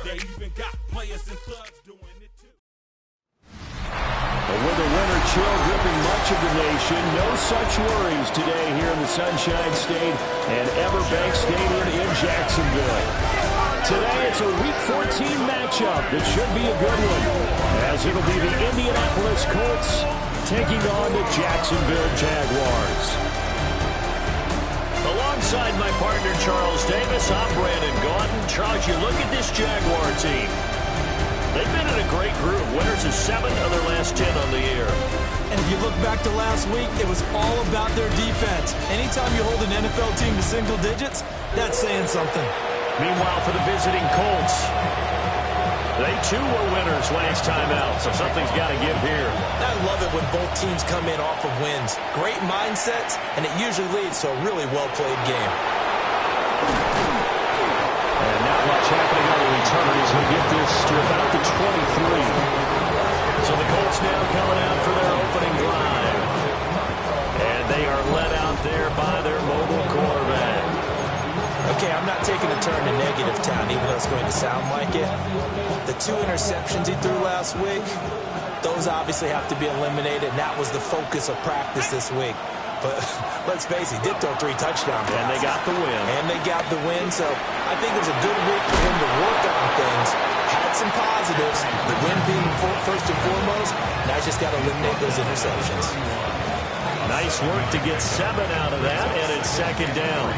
They even got players and thugs doing it too. With the winter chill gripping much of the nation, no such worries today here in the Sunshine State and Everbank Stadium in Jacksonville. Today it's a Week 14 matchup that should be a good one, as it'll be the Indianapolis Colts taking on the Jacksonville Jaguars. Alongside my partner Charles Davis, I'm Brandon Gaudin. Charles, you look at this Jaguar team. They've been in a great group. Winners of 7 of their last 10 on the year. And if you look back to last week, it was all about their defense. Anytime you hold an NFL team to single digits, that's saying something. Meanwhile, for the visiting Colts, they too were winners last time out, so something's got to give here. I love it when both teams come in off of wins. Great mindsets, and it usually leads to a really well-played game. And not much happening on the return as we get this to about the 23. So the Colts now coming out for their opening drive. And they are led out there by their mobile quarterback. Okay, I'm not taking a turn to negative town, even though it's going to sound like it. The 2 interceptions he threw last week, those obviously have to be eliminated, and that was the focus of practice this week. But let's face it, he did throw 3 touchdowns. And they got the win. So I think it was a good week for him to work on things. Had some positives, the win being first and foremost. Now he's just got to eliminate those interceptions. Nice work to get 7 out of that, and it's second down.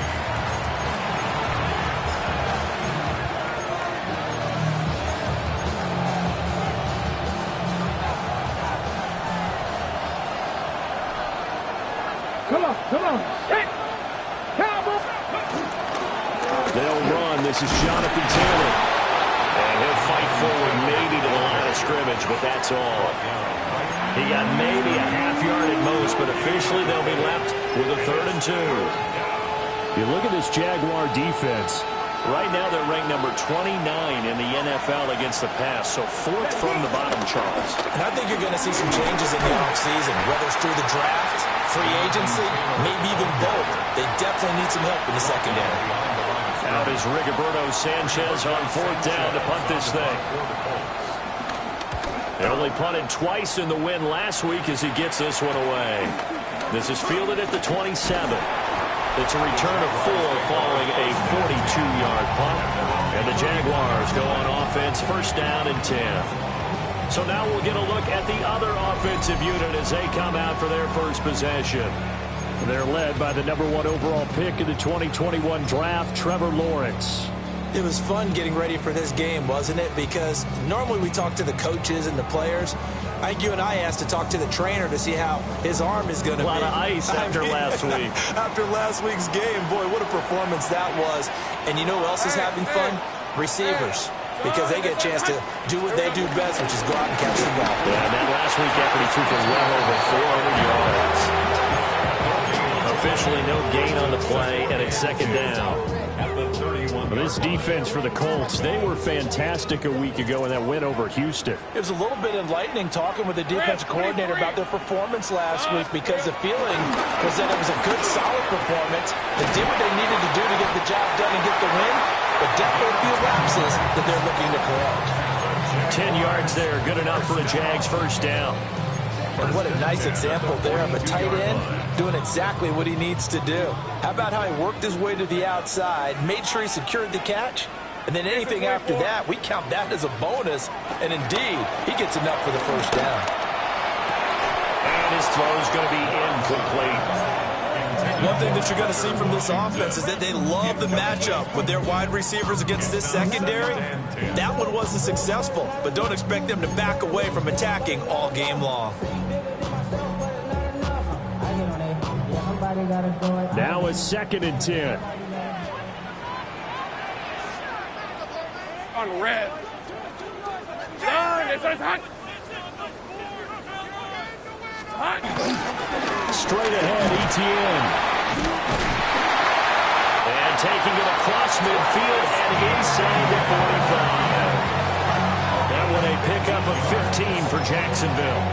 Come on. Hey. They'll run. This is Jonathan Taylor. And he'll fight forward maybe to the line of scrimmage, but that's all. He got maybe a half yard at most, but officially they'll be left with a 3rd and 2. You look at this Jaguar defense. Right now they're ranked number 29 in the NFL against the pass, so 4th from the bottom, Charles. And I think you're going to see some changes in the offseason, whether it's through the draft, free agency, maybe even both. They definitely need some help in the secondary. Out is Rigoberto Sanchez on 4th down to punt this thing. They only punted twice in the win last week as he gets this one away. This is fielded at the 27. It's a return of 4 following a 42-yard punt. And the Jaguars go on offense, 1st down and 10. So now we'll get a look at the other offensive unit as they come out for their first possession. They're led by the number 1 overall pick in the 2021 draft, Trevor Lawrence. It was fun getting ready for this game, wasn't it? Because normally we talk to the coaches and the players. I think you and I asked to talk to the trainer to see how his arm is going to be. A lot of ice after last week. After last week's game, boy, what a performance that was. And you know who else is having fun? Receivers. Because they get a chance to do what they do best, which is go out and catch the ball. Yeah, and that last week effort, he threw for well over 400 yards. Officially no gain on the play, and it's second down. This defense for the Colts, they were fantastic a week ago in that win over Houston. It was a little bit enlightening talking with the defensive coordinator about their performance last week, because the feeling was that it was a good, solid performance. They did what they needed to do to get the job done and get the win, but definitely a few lapses that they're looking to correct. 10 yards there, good enough for a Jags first down. And what a nice example there of a tight end doing exactly what he needs to do. How about how he worked his way to the outside, made sure he secured the catch, and then anything after that, we count that as a bonus. And indeed, he gets enough for the first down. And his throw is going to be incomplete. One thing that you're going to see from this offense is that they love the matchup with their wide receivers against this secondary. That one wasn't successful, but don't expect them to back away from attacking all game long. Now it's 2nd and 10. On red. Straight ahead, ETN. And taking it across midfield and inside the 45. That one a pickup of 15 for Jacksonville.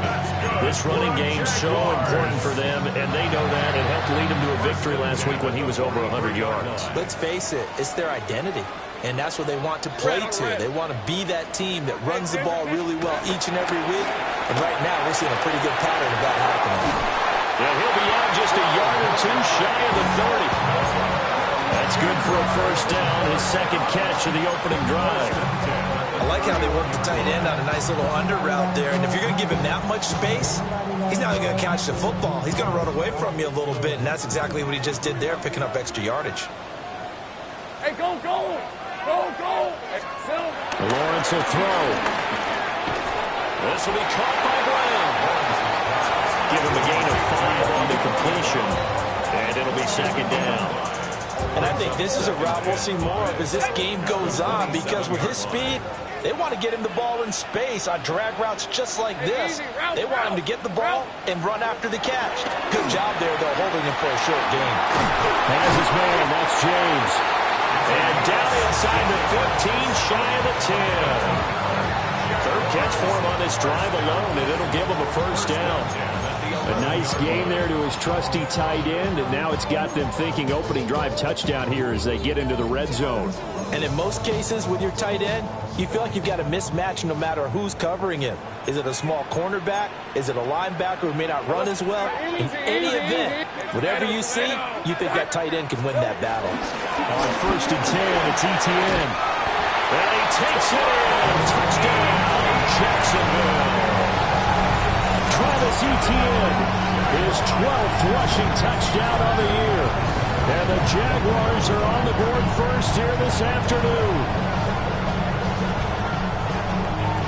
This running game so important for them, and they know that. It helped lead them to a victory last week when he was over 100 yards. Let's face it, it's their identity. And that's what they want to play to. They want to be that team that runs the ball really well each and every week. And right now, we're seeing a pretty good pattern of that happening. Yeah, he'll be out just a yard or two shy of the 30. That's good for a first down, his second catch of the opening drive. I like how they work the tight end on a nice little under route there. And if you're going to give him that much space, he's not going to catch the football. He's going to run away from you a little bit, and that's exactly what he just did there, picking up extra yardage. Hey, go, go! Go, go! Lawrence will throw. This will be caught by Brown. Give him a gain of 5 on the completion, and it'll be second down. And I think this is a route we'll see more of as this game goes on, because with his speed, they want to get him the ball in space on drag routes just like this. They want him to get the ball and run after the catch. Good job there, though, holding him for a short gain. Has his man, that's James. And down inside the 15, shy of the 10. Third catch for him on this drive alone, and it'll give him a first down. A nice game there to his trusty tight end, and now it's got them thinking opening drive touchdown here as they get into the red zone. And in most cases with your tight end, you feel like you've got a mismatch no matter who's covering him. Is it a small cornerback? Is it a linebacker who may not run as well? In any event, whatever you see, you think that tight end can win that battle. On first and 10, it's ETN. And he takes it in. Touchdown, Jacksonville. Travis Etienne, his 12th rushing touchdown of the year. And the Jaguars are on the board first here this afternoon.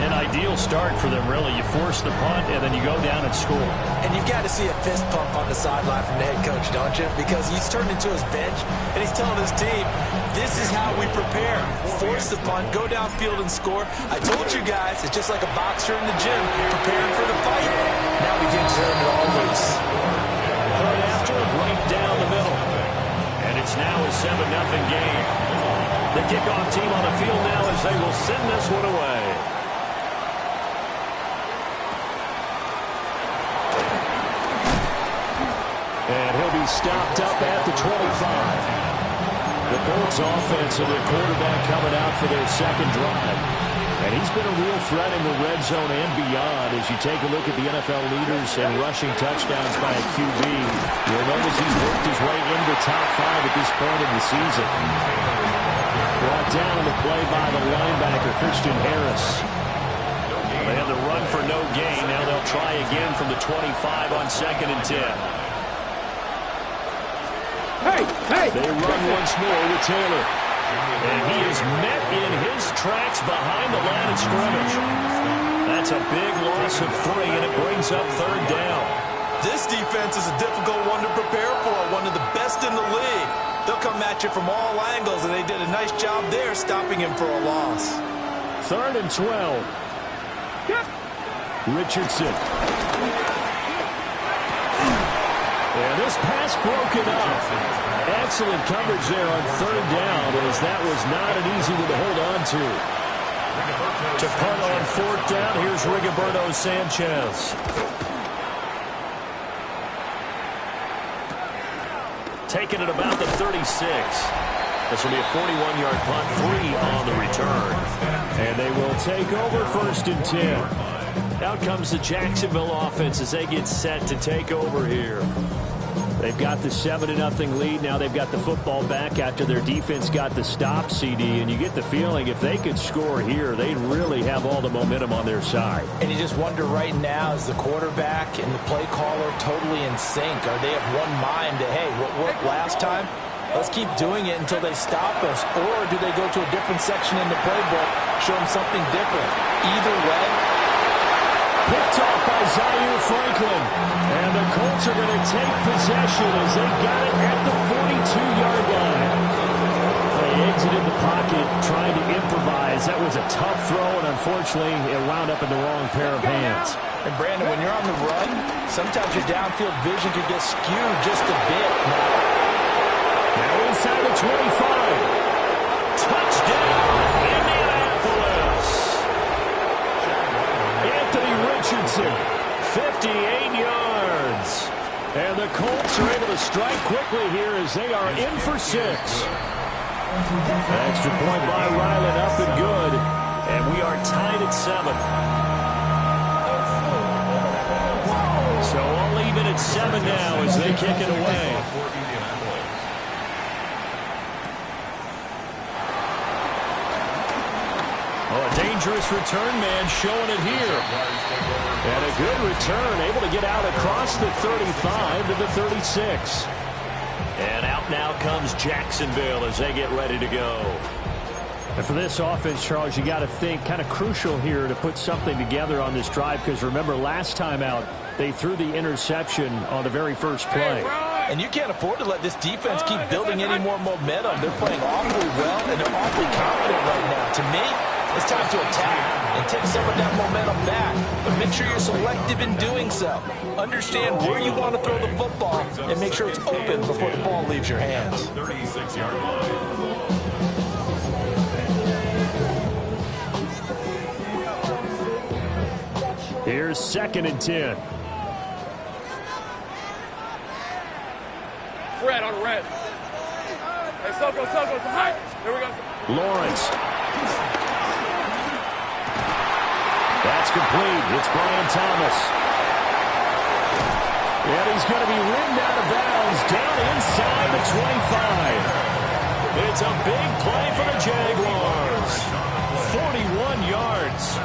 An ideal start for them, really. You force the punt, and then you go down and score. And you've got to see a fist pump on the sideline from the head coach, don't you? Because he's turned into his bench, and he's telling his team, this is how we prepare. Force the punt, go downfield and score. I told you guys, it's just like a boxer in the gym, preparing for the fight. Now we can turn it all loose. Right after, right down the middle. And it's now a 7-0 game. The kickoff team on the field now as they will send this one away. And he'll be stopped up at the 25. The Colts offense and their quarterback coming out for their second drive. And he's been a real threat in the red zone and beyond. As you take a look at the NFL leaders and rushing touchdowns by a QB, you'll notice he's worked his way into the top 5 at this point in the season. Brought down on the play by the linebacker, Christian Harris. They had the run for no gain. Now they'll try again from the 25 on second and 10. Hey! They run once more with Taylor. And he is met in his tracks behind the line of scrimmage. That's a big loss of 3, and it brings up third down. This defense is a difficult one to prepare for, one of the best in the league. They'll come at you from all angles, and they did a nice job there stopping him for a loss. Third and 12. Richardson. And this pass broken up. Excellent coverage there on third down, as that was not an easy one to hold on to. To punt on fourth down, here's Rigoberto Sanchez. Taking it about the 36. This will be a 41-yard punt, 3 on the return. And they will take over first and 10. Out comes the Jacksonville offense as they get set to take over here. They've got the 7-0 lead. Now they've got the football back after their defense got the stop, CD. And you get the feeling if they could score here, they'd really have all the momentum on their side. And you just wonder right now, is the quarterback and the play caller totally in sync? Are they of one mind that, hey, what worked last time? Let's keep doing it until they stop us. Or do they go to a different section in the playbook, show them something different? Either way, picked off by Zaire Franklin. And the Colts are going to take possession as they got it at the 42-yard line. They exited the pocket trying to improvise. That was a tough throw, and unfortunately, it wound up in the wrong pair of hands. And Brandon, when you're on the run, sometimes your downfield vision can get skewed just a bit. Now inside the 25. Touchdown, Indianapolis. Anthony Richardson, 58 yards. And the Colts are able to strike quickly here as they are in for 6. Extra point by Ryland, up and good. And we are tied at 7. So all even at 7 now as they kick it away. Oh, a dangerous return man showing it here. And a good return, able to get out across the 35 to the 36. And out now comes Jacksonville as they get ready to go. And for this offense, Charles, you got to think kind of crucial here to put something together on this drive, because remember last time out they threw the interception on the very first play. And you can't afford to let this defense keep building any more momentum. They're playing awfully well, and they're awfully confident right now. To me, it's time to attack and take some of that momentum back. But make sure you're selective in doing so. Understand where you want to throw the football and make sure it's open before the ball leaves your hands. 36-yard line. Here's 2nd and 10. Red on red. Hey, Soko. Hi. Here we go. Lawrence. That's complete. It's Brian Thomas. And he's going to be ridden out of bounds down inside the 25. It's a big play for the Jaguars. 41 yards.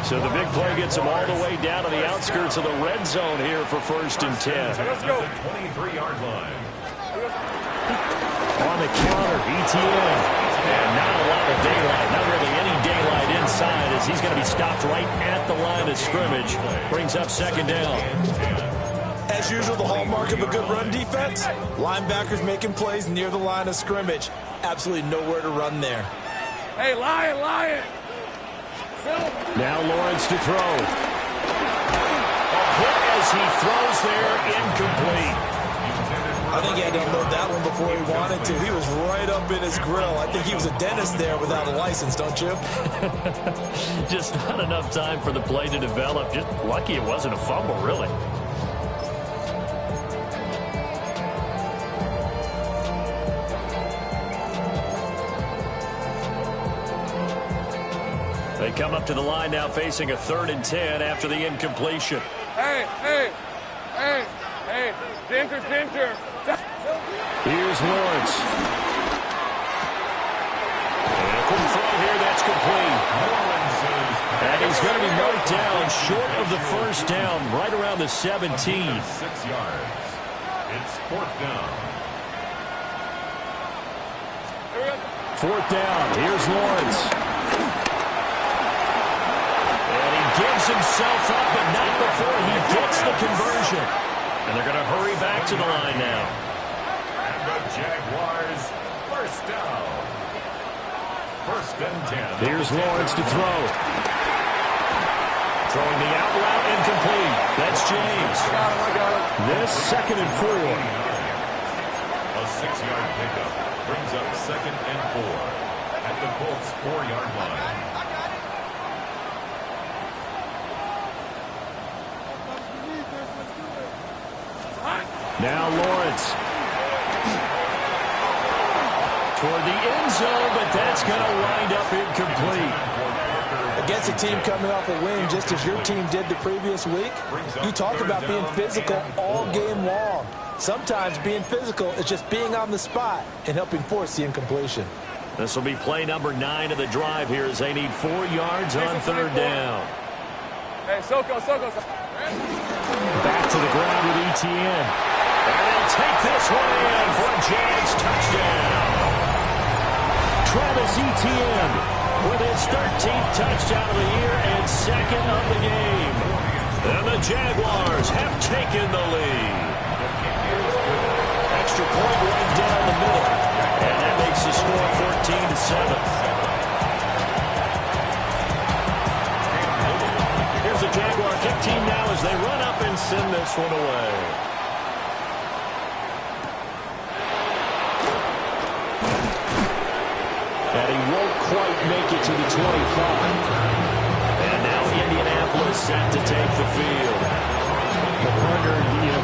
So the big play gets them all the way down to the outskirts of the red zone here for 1st and 10. Let's go. 23-yard line. On the counter, ETN. And not a lot of daylight. Not really any daylight inside as he's going to be stopped right at the line of scrimmage. Brings up 2nd down. As usual, the hallmark of a good run defense, linebackers making plays near the line of scrimmage. Absolutely nowhere to run there. Hey, Lion. Now Lawrence to throw. A hit as he throws there, incomplete. I think he had to unload that one before he wanted to. He was right up in his grill. I think he was a dentist there without a license, don't you? Just not enough time for the play to develop. Just lucky it wasn't a fumble, really. They come up to the line now facing a 3rd and 10 after the incompletion. Hey. Dinter. Here's Lawrence. And a quick throw here, that's complete. And he's going to be marked down short of the 1st down, right around the 17. 6 yards. It's 4th down. 4th down. Here's Lawrence. And he gives himself up, but not before he gets the conversion. And they're going to hurry back to the line now. And the Jaguars, 1st down. 1st and 10. Here's Lawrence to throw. Throwing the out route incomplete. That's James. This 2nd and 4. A 6-yard pickup brings up 2nd and 4 at the Colts 4-yard line. Now Lawrence. Toward the end zone, but that's going to wind up incomplete. Against a team coming off a win, just as your team did the previous week, you talk about being physical all game long. Sometimes being physical is just being on the spot and helping force the incompletion. This will be play number 9 of the drive here as they need 4 yards on 3rd down. Hey, Soko. Back to the ground with ETN. And they'll take this one in for a Jags touchdown. Travis Etienne with his 13th touchdown of the year and 2nd of the game. And the Jaguars have taken the lead. Extra point right down the middle. And that makes the score 14-7. Here's the Jaguar kick team now as they run up and send this one away. And he won't quite make it to the 25. And now Indianapolis set to take the field. Well, partner,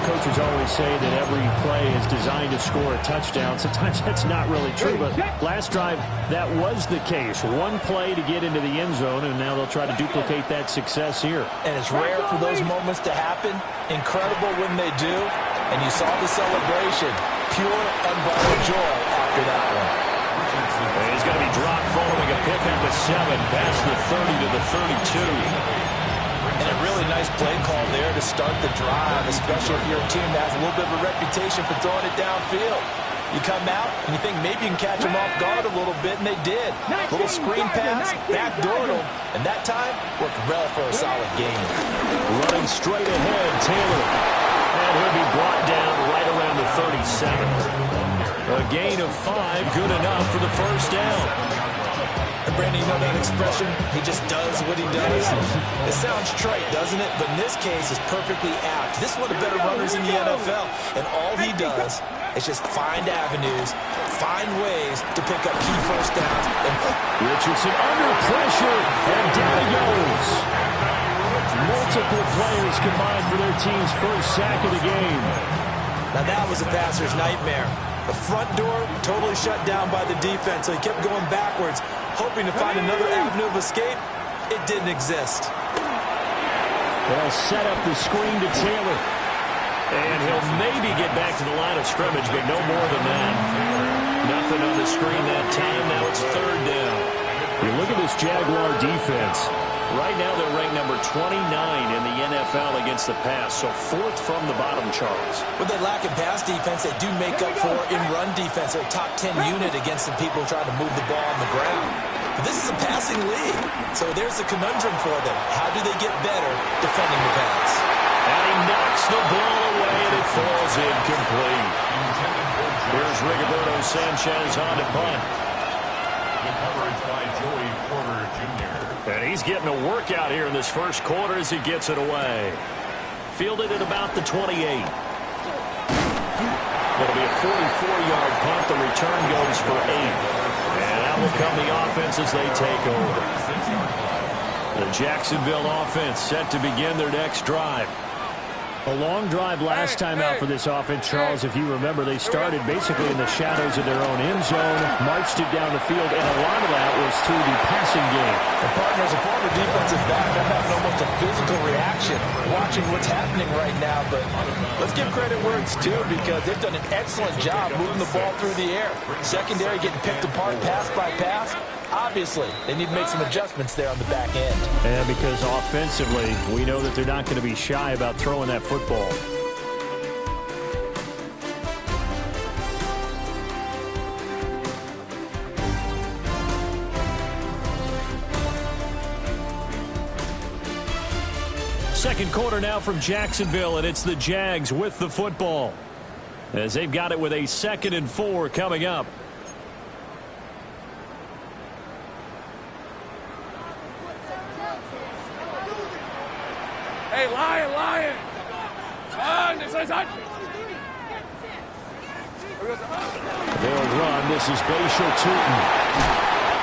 coaches always say that every play is designed to score a touchdown. Sometimes that's not really true, but last drive, that was the case. One play to get into the end zone, and now they'll try to duplicate that success here. And it's rare for those moments to happen. Incredible when they do. And you saw the celebration. Pure, unbridled joy after that one. He's going to be dropped following a pickup of 7, past the 30 to the 32. And a really nice play call there to start the drive, especially if you're a team that has a little bit of a reputation for throwing it downfield. You come out and you think maybe you can catch them off guard a little bit, and they did. Little screen pass, backdoored them, and that time worked well for a solid game. Running straight ahead, Taylor. And he'll be brought down right around the 37. A gain of 5, good enough for the first down. And Brandon, you know that expression? He just does what he does. It sounds trite, doesn't it? But in this case, it's perfectly apt. This is one of the better runners in the NFL. And all he does is just find avenues, find ways to pick up key first downs. And Richardson under pressure, and down he goes. Multiple players combined for their team's first sack of the game. Now that was a passer's nightmare. The front door totally shut down by the defense, so he kept going backwards, hoping to find another avenue of escape. It didn't exist. They'll set up the screen to Taylor. And he'll maybe get back to the line of scrimmage, but no more than that. Nothing on the screen that time. Now it's third down. You look at this Jaguar defense. Right now they're ranked number 29 in the NFL against the pass, so 4th from the bottom, Charles. With they lack in pass defense, they do make up for in run defense. They're a top 10 unit against the people trying to move the ball on the ground. But this is a passing league, so there's a conundrum for them. How do they get better defending the pass? And he knocks the ball away, and it falls incomplete. Here's Rigoberto Sanchez on to punt. The coverage by Joey Porter Jr. And he's getting a workout here in this first quarter as he gets it away. Fielded at about the 28. It'll be a 44-yard punt. The return goes for 8. And out will come the offense as they take over. The Jacksonville offense set to begin their next drive. A long drive last time out for this offense, Charles. If you remember, they started basically in the shadows of their own end zone, marched it down the field, and a lot of that was through the passing game. The partner, as a former defensive back, I'm having almost a physical reaction watching what's happening right now. But let's give credit where it's due, because they've done an excellent job moving the ball through the air. Secondary getting picked apart pass by pass. Obviously, they need to make some adjustments there on the back end. And because offensively, we know that they're not going to be shy about throwing that football. Second quarter now from Jacksonville, and it's the Jags with the football, as they've got it with a 2nd and 4 coming up. Hey, Lion! This is hot. They'll run. This is Bashir Tootin.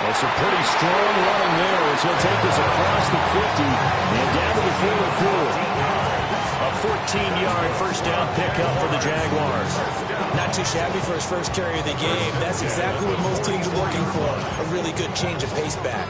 That's a pretty strong running there as he'll take this across the 50 and down to the 44. A 14-yard first down pickup for the Jaguars. Not too shabby for his first carry of the game. That's exactly what most teams are looking for. A really good change of pace back.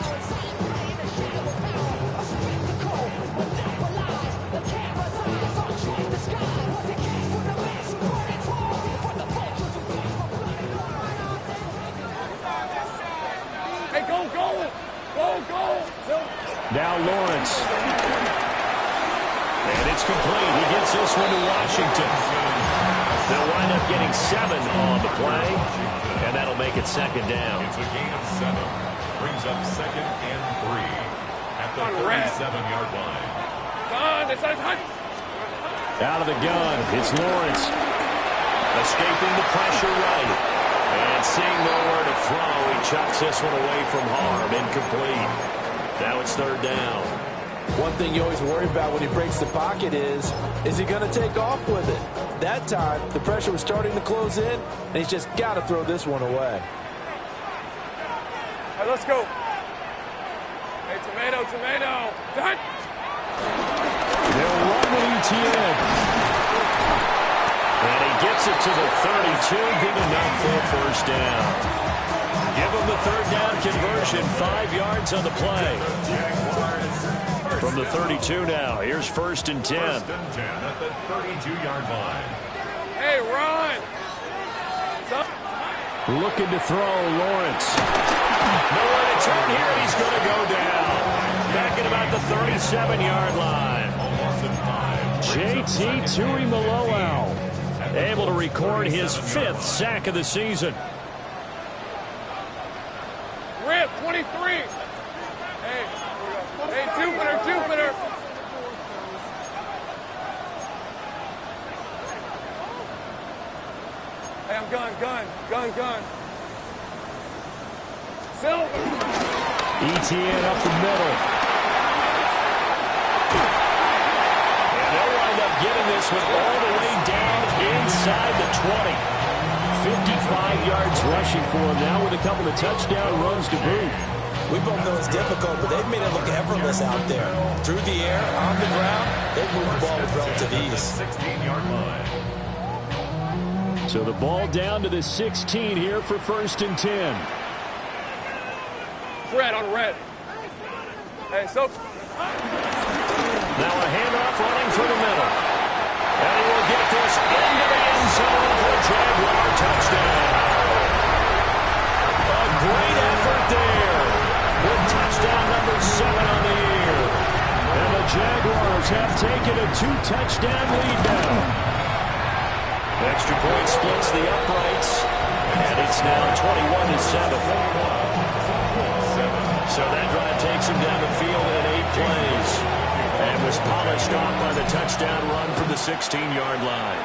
Now Lawrence. And it's complete. He gets this one to Washington. They'll wind up getting 7 on the play, and that'll make it 2nd down. It's a gain of 7. Brings up 2nd and 3 at the 37-yard line. Out of the gun, it's Lawrence. Escaping the pressure right. And seeing nowhere to throw, he chucks this one away from harm. Incomplete. Now it's 3rd down. One thing you always worry about when he breaks the pocket is he going to take off with it? That time, the pressure was starting to close in, and he's just got to throw this one away. All right, let's go. Hey, tomato. They'll run with ETN. And he gets it to the 32, good enough for a first down. Give him the third down conversion, 5 yards on the play. From the 32 now, here's 1st and 10. 1st and 10 at the 32-yard line. Hey, run! Looking to throw, Lawrence. Nowhere to turn here, he's going to go down. Back at about the 37-yard line. JT Tuimoloau able to record his 5th sack of the season. Rip, 23. Hey, Jupiter. Hey, I'm gun. Silver. ETN up the middle. And they'll wind up getting this one all the way down inside the 20. 55 yards rushing for him now with a couple of touchdown runs to boot. We both know it's difficult, but they've made it look effortless out there. Through the air, on the ground, they've moved the ball with relative ease. 16-yard line. So the ball down to the 16 here for 1st and 10. Red on red. Hey, so. Now a handoff running through the middle. And he will get this into the end zone for a Jaguar touchdown. A great effort there with touchdown number 7 on the year. And the Jaguars have taken a 2-touchdown lead now. Extra point splits the uprights. And it's now 21-7. So that drive takes him down the field in 8 plays. And was polished off by the touchdown run from the 16-yard line.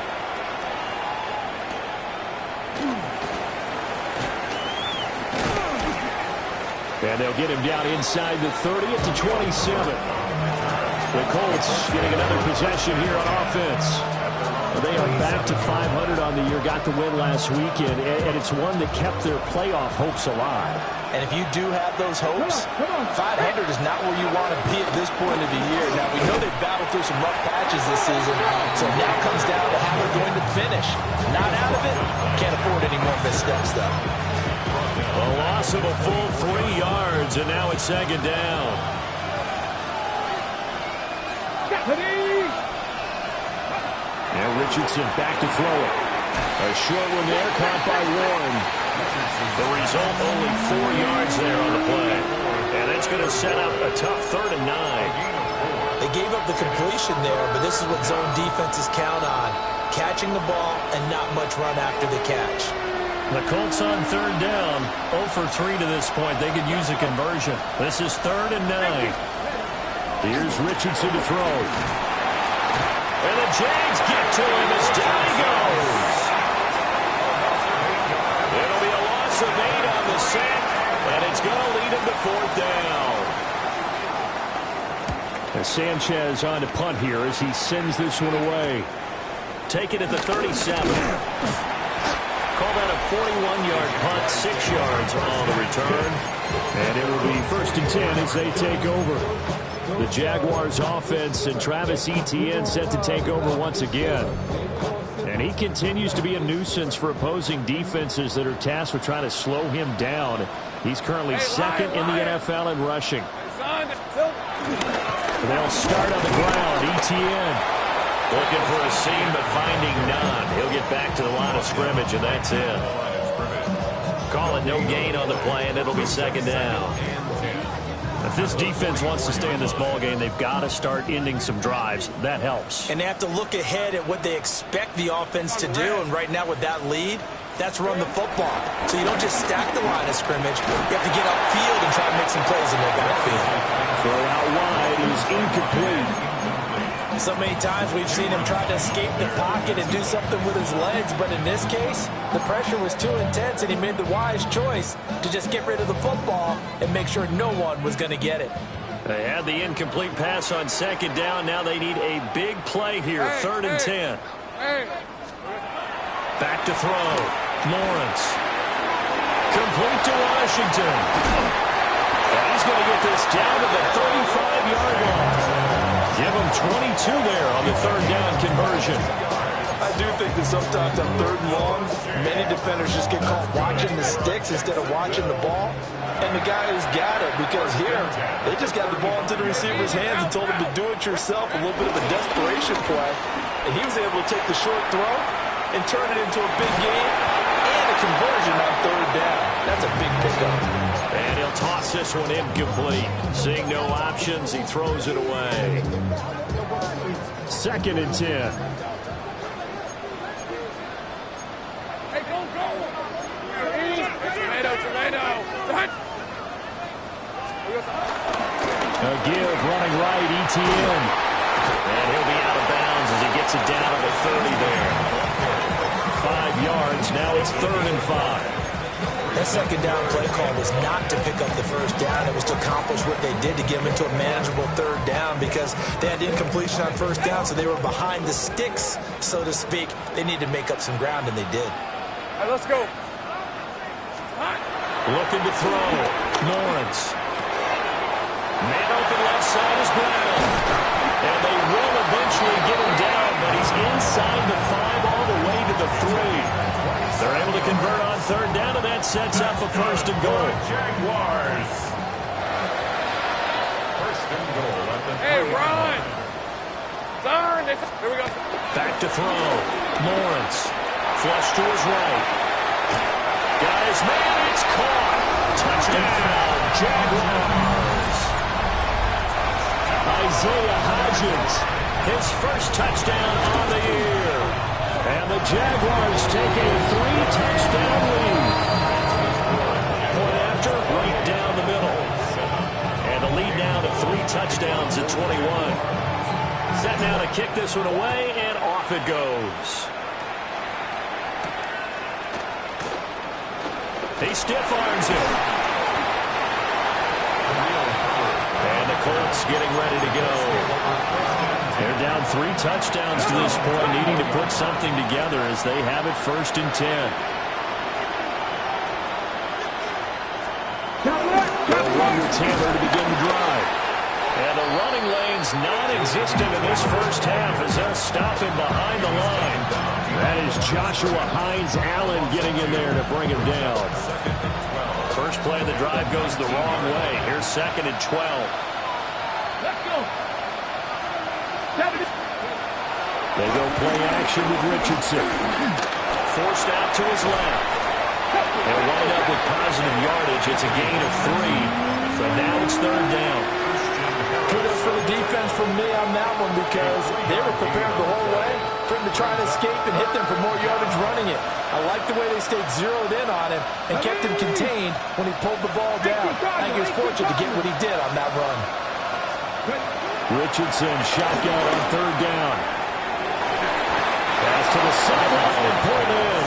And they'll get him down inside the 30 at the 27. The Colts getting another possession here on offense. They are back to 500 on the year, got the win last weekend, and it's one that kept their playoff hopes alive. And if you do have those hopes, 500 is not where you want to be at this point of the year. Now, we know they've battled through some rough patches this season, so now it comes down to how they're going to finish. Not out of it, can't afford any more missteps, though. A loss of a full 3 yards, and now it's 2nd down. And Richardson back to throw it. A short one there, caught by Warren. The result, only 4 yards there on the play. And it's going to set up a tough 3rd and 9. They gave up the completion there, but this is what zone defenses count on. Catching the ball and not much run after the catch. The Colts on 3rd down. 0 for 3 to this point. They could use a conversion. This is 3rd and 9. Here's Richardson to throw. And the Jags get to him as down he goes. It'll be a loss of 8 on the sack, and it's going to lead him to 4th down. And Sanchez on to punt here as he sends this one away. Take it at the 37. Call that a 41-yard punt, 6 yards on the return. And it will be 1st and 10 as they take over. The Jaguars offense and Travis Etienne set to take over once again. And he continues to be a nuisance for opposing defenses that are tasked with trying to slow him down. He's currently 2nd in the NFL in rushing. They'll start on the ground. Etienne looking for a seam, but finding none. He'll get back to the line of scrimmage, and that's it. Call it no gain on the play, and it'll be 2nd down. If this defense wants to stay in this ballgame, they've got to start ending some drives. That helps. And they have to look ahead at what they expect the offense to do. And right now with that lead, that's run the football. So you don't just stack the line of scrimmage. You have to get upfield and try to make some plays in their backfield. Throw out wide is incomplete. So many times we've seen him try to escape the pocket and do something with his legs, but in this case, the pressure was too intense and he made the wise choice to just get rid of the football and make sure no one was going to get it. They had the incomplete pass on 2nd down. Now they need a big play here, 3rd and 10. Back to throw. Lawrence. Complete to Washington. And he's going to get this down to the 35-yard line. Give him 22 there on the 3rd down conversion. do think that sometimes on 3rd and long, many defenders just get caught watching the sticks instead of watching the ball. And the guy who's got it, because here, they just got the ball into the receiver's hands and told him to do it yourself, a little bit of a desperation play. And he was able to take the short throw and turn it into a big gain and a conversion on 3rd down. That's a big pickup. And he'll toss this one incomplete. Seeing no options, he throws it away. 2nd and 10. Hey, go! Tomato! A give running right, ETN. And he'll be out of bounds as he gets it down to the 30 there. 5 yards, now it's 3rd and 5. That 2nd down play call was not to pick up the 1st down. It was to accomplish what they did to get them into a manageable 3rd down because they had incompletion on 1st down, so they were behind the sticks, so to speak. They needed to make up some ground, and they did. All right, let's go. Looking to throw. Lawrence. Man open left side is Brown. And they will eventually get him down, but he's inside the 5 all the way to the 3. They're able to convert on 3rd down, and that sets up a 1st and goal. Jaguars. 1st and goal at the 30. Hey, run! Turn! Here we go. Back to throw. Lawrence. Flush to his right. Got his man. It's caught. Touchdown, Jaguars. Isaiah Hodgins, his first touchdown on the year. And the Jaguars take a 3-touchdown lead. Point after, right down the middle. And the lead now to 3 touchdowns at 21. Set now to kick this one away, and off it goes. He stiff-arms it. And the Colts getting ready to go. They're down 3 touchdowns to this point, needing to put something together as they have it 1st and 10. They'll run with Taylor to begin the drive. And the running lane's non-existent in this 1st half as they'll stop him behind the line. That is Joshua Hines-Allen getting in there to bring him down. First play of the drive goes the wrong way. Here's 2nd and 12. Let's go. They go play action with Richardson. Forced out to his left. They'll wind up with positive yardage. It's a gain of 3. But now it's 3rd down. Kudos for the defense from me on that one because they were prepared the whole way for him to try and escape and hit them for more yardage running it. I like the way they stayed zeroed in on him and kept him contained when he pulled the ball down. I think he was fortunate to get what he did on that run. Richardson shotgun on 3rd down. Pass to the sideline and pulled in.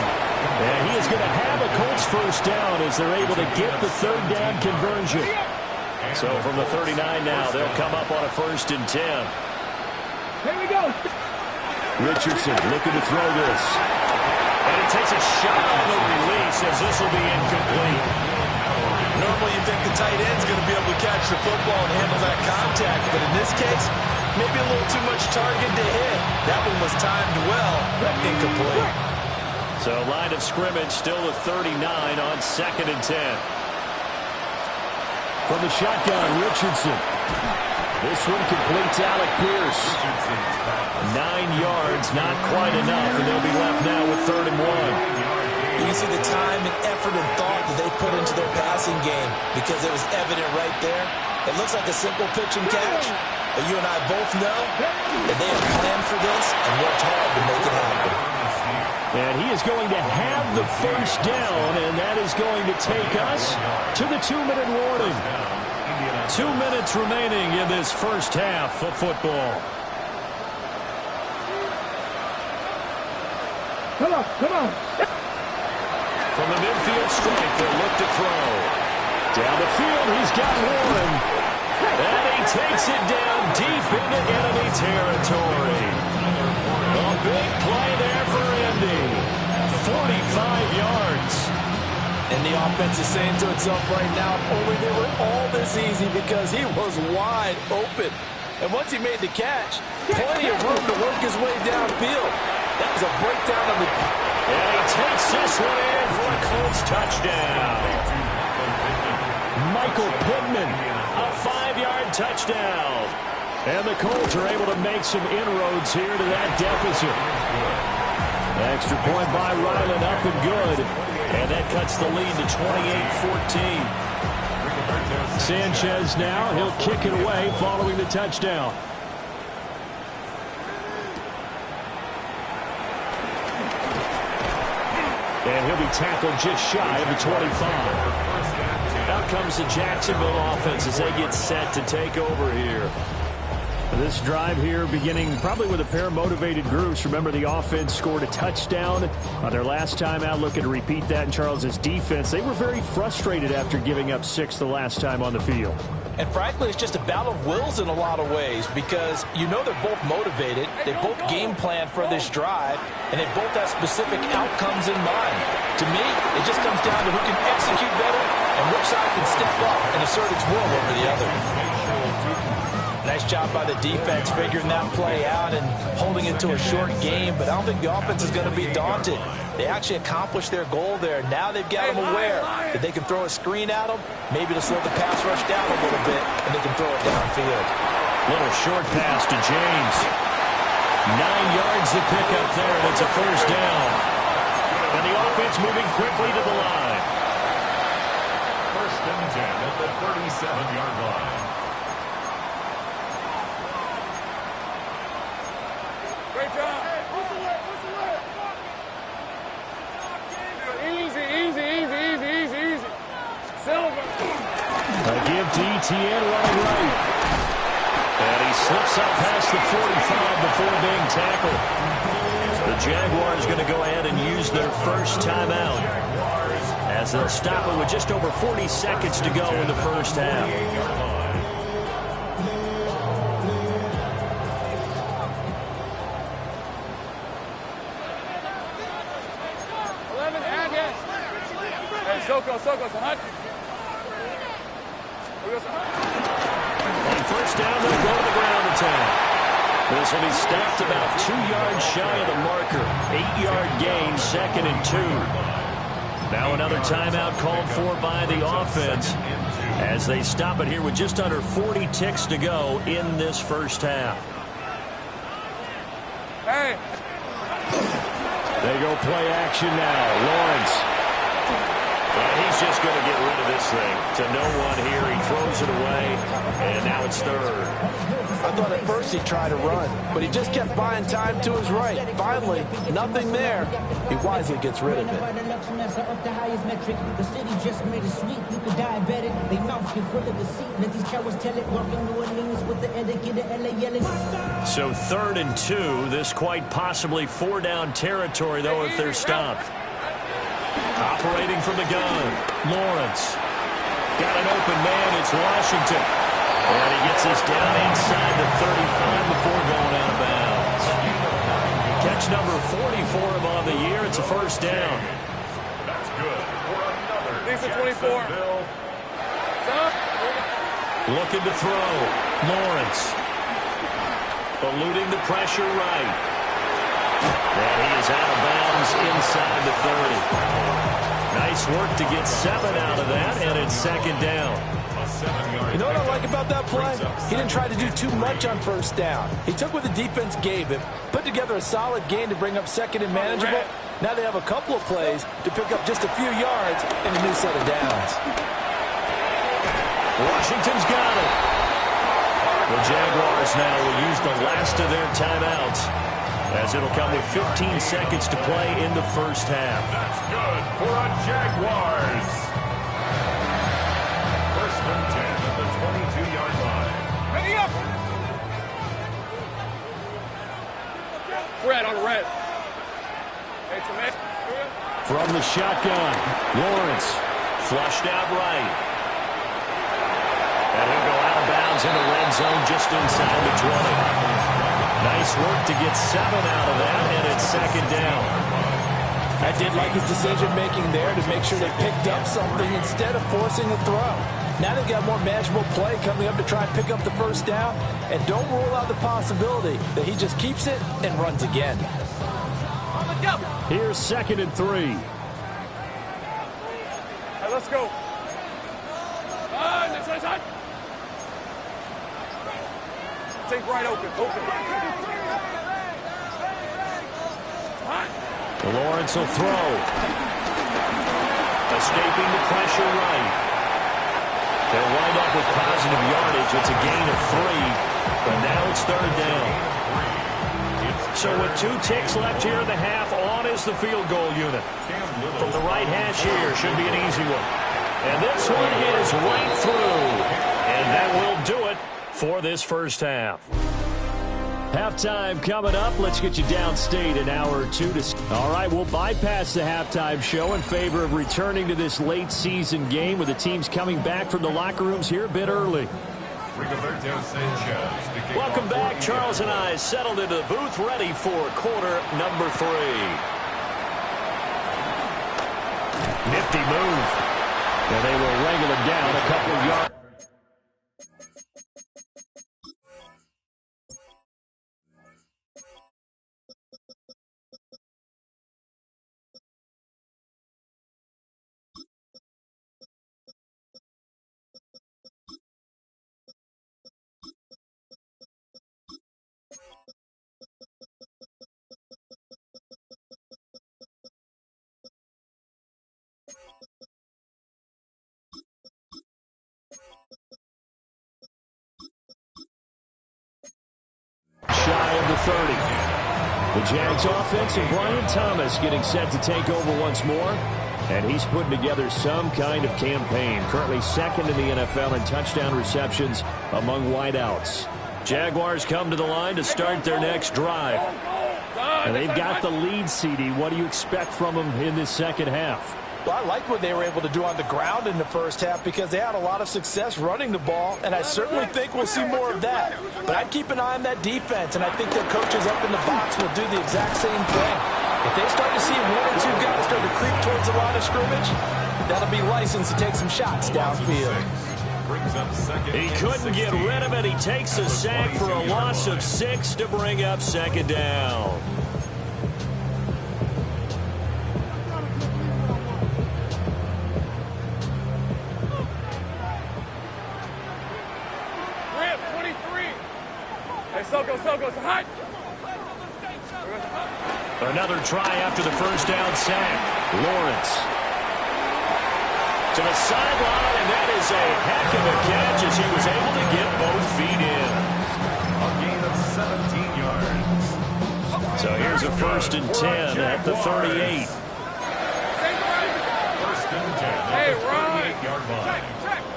And he is going to have a Colts 1st down as they're able to get the 3rd down conversion. So from the 39 now, they'll come up on a 1st and 10. Here we go. Richardson looking to throw this. And he takes a shot on the release as this will be incomplete. Normally you think the tight end's going to be able to catch the football and handle that contact, but in this case, maybe a little too much target to hit. That one was timed well, incomplete. So line of scrimmage still a 39 on 2nd and 10. From the shotgun, Richardson. This one completes Alec Pierce. 9 yards, not quite enough, and they'll be left now with 3rd and 1. You can see the time and effort and thought that they put into their passing game because it was evident right there. It looks like a simple pitch and catch, but you and I both know that they have planned for this and worked hard to make it happen. And he is going to have the 1st down, and that is going to take us to the 2-minute warning. 2 minutes remaining in this 1st half of football. Come on. From the midfield strike, they'll look to throw. Down the field, he's got one. And he takes it down deep into enemy territory. A big play there for Indy. 45 yards. And the offense is saying to itself right now, if only they were all this easy because he was wide open. And once he made the catch, plenty of room to work his way downfield. That was a breakdown of the... And he takes this one in for a Colts touchdown. Michael Pittman, a 5-yard touchdown. And the Colts are able to make some inroads here to that deficit. Extra point by Ryland, up and good. And that cuts the lead to 28-14. Sanchez now, he'll kick it away following the touchdown. And he'll be tackled just shy of the 25. Out comes the Jacksonville offense as they get set to take over here. This drive here beginning probably with a pair of motivated groups. Remember, the offense scored a touchdown on their last time out. Looking to repeat that in Charles's defense. They were very frustrated after giving up 6 the last time on the field. And frankly, it's just a battle of wills in a lot of ways because you know they're both motivated. They both game plan for this drive, and they both have specific outcomes in mind. To me, it just comes down to who can execute better and which side can step up and assert its will over the other. Nice job by the defense figuring that play out and holding it to a short game, but I don't think the offense is going to be daunted. They actually accomplished their goal there. Now they've got them aware that they can throw a screen at them, maybe to slow the pass rush down a little bit, and they can throw it downfield. Little short pass to James. 9 yards to pick up there, and it's a first down. And the offense moving quickly to the line. First and 10 at the 37-yard line. Great job. Easy. Silver. A give to ETN running right. And he slips up past the 45 before being tackled. The Jaguars going to go ahead and use their first timeout as they'll stop it with just over 40 seconds to go in the first half. Soko, Sahad. On first down, they'll go to the ground attack. This will be stopped about 2 yards shy of the marker. 8-yard gain, 2nd and 2. Now another timeout called for by the offense as they stop it here with just under 40 ticks to go in this first half. Hey. They go play action now. Lawrence. And he's just going to get rid of this thing. To no one here. He throws it away, and now it's third. I thought at first he tried to run, but he just kept buying time to his right. Finally, nothing there. He wisely gets rid of it. The city just made it sweet. You could diabetic. They mouth get full of deceit. Let these cowards tell it. Walking New Orleans with the etiquette of LA yelling. So 3rd and 2. This quite possibly 4-down territory, though, if they're stopped. Operating from the gun, Lawrence. Got an open man, it's Washington. And he gets us down inside the 35 before going out of bounds. Catch number 40 for him on the year. It's a first down. That's good for another. Decent 24. Looking to throw, Lawrence. Eluding the pressure right. And he is out of bounds inside the 30. Nice work to get 7 out of that, and it's 2nd down. You know what I like about that play? He didn't try to do too much on first down. He took what the defense gave him, put together a solid gain to bring up 2nd and manageable. Now they have a couple of plays to pick up just a few yards and a new set of downs. Washington's got it. The Jaguars now will use the last of their timeouts, as it'll come with 15 seconds to play in the first half. That's good for a Jaguars. First and 10 at the 22-yard line. Ready up. Red on red. From the shotgun, Lawrence. Flushed out right. And he'll go out of bounds in the red zone just inside the 20. Nice work to get 7 out of that, and it's 2nd down. I did like his decision-making there to make sure they picked up something instead of forcing a throw. Now they've got more manageable play coming up to try and pick up the first down, and don't rule out the possibility that he just keeps it and runs again. Here's 2nd and 3. Hey, let's go. This side. Take right open. Lawrence will throw. Escaping the pressure right. They'll wind up with positive yardage. It's a gain of 3, but now it's 3rd down. So with 2 ticks left here in the half, on is the field goal unit. From the right hash here, should be an easy one. And this one is right through. And that will do it for this first half. Halftime coming up. Let's get you downstate an hour or 2. All right, we'll bypass the halftime show in favor of returning to this late season game with the teams coming back from the locker rooms here a bit early. Welcome back. Charles and I settled into the booth ready for quarter number 3. Nifty move. And they will wrangle him down a couple of yards. Shy of the 30. The Jags offense and Brian Thomas getting set to take over once more. And he's putting together some kind of campaign. Currently 2nd in the NFL in touchdown receptions among wideouts. Jaguars come to the line to start their next drive. And they've got the lead, CD. What do you expect from them in this second half? Well, I like what they were able to do on the ground in the first half because they had a lot of success running the ball, and I certainly think we'll see more of that. But I'd keep an eye on that defense, and I think their coaches up in the box will do the exact same thing. If they start to see 1 or 2 guys start to creep towards the line of scrimmage, that'll be licensed to take some shots downfield. He couldn't get rid of it. He takes a sack for a loss of 6 to bring up 2nd down. Soko, hot. Another try after the first down sack. Lawrence to the sideline, and that is a heck of a catch as he was able to get both feet in. A gain of 17 yards. So here's a 1st and 10 at the 38. 1st and 10 Hey, at the Ron. 38-yard line.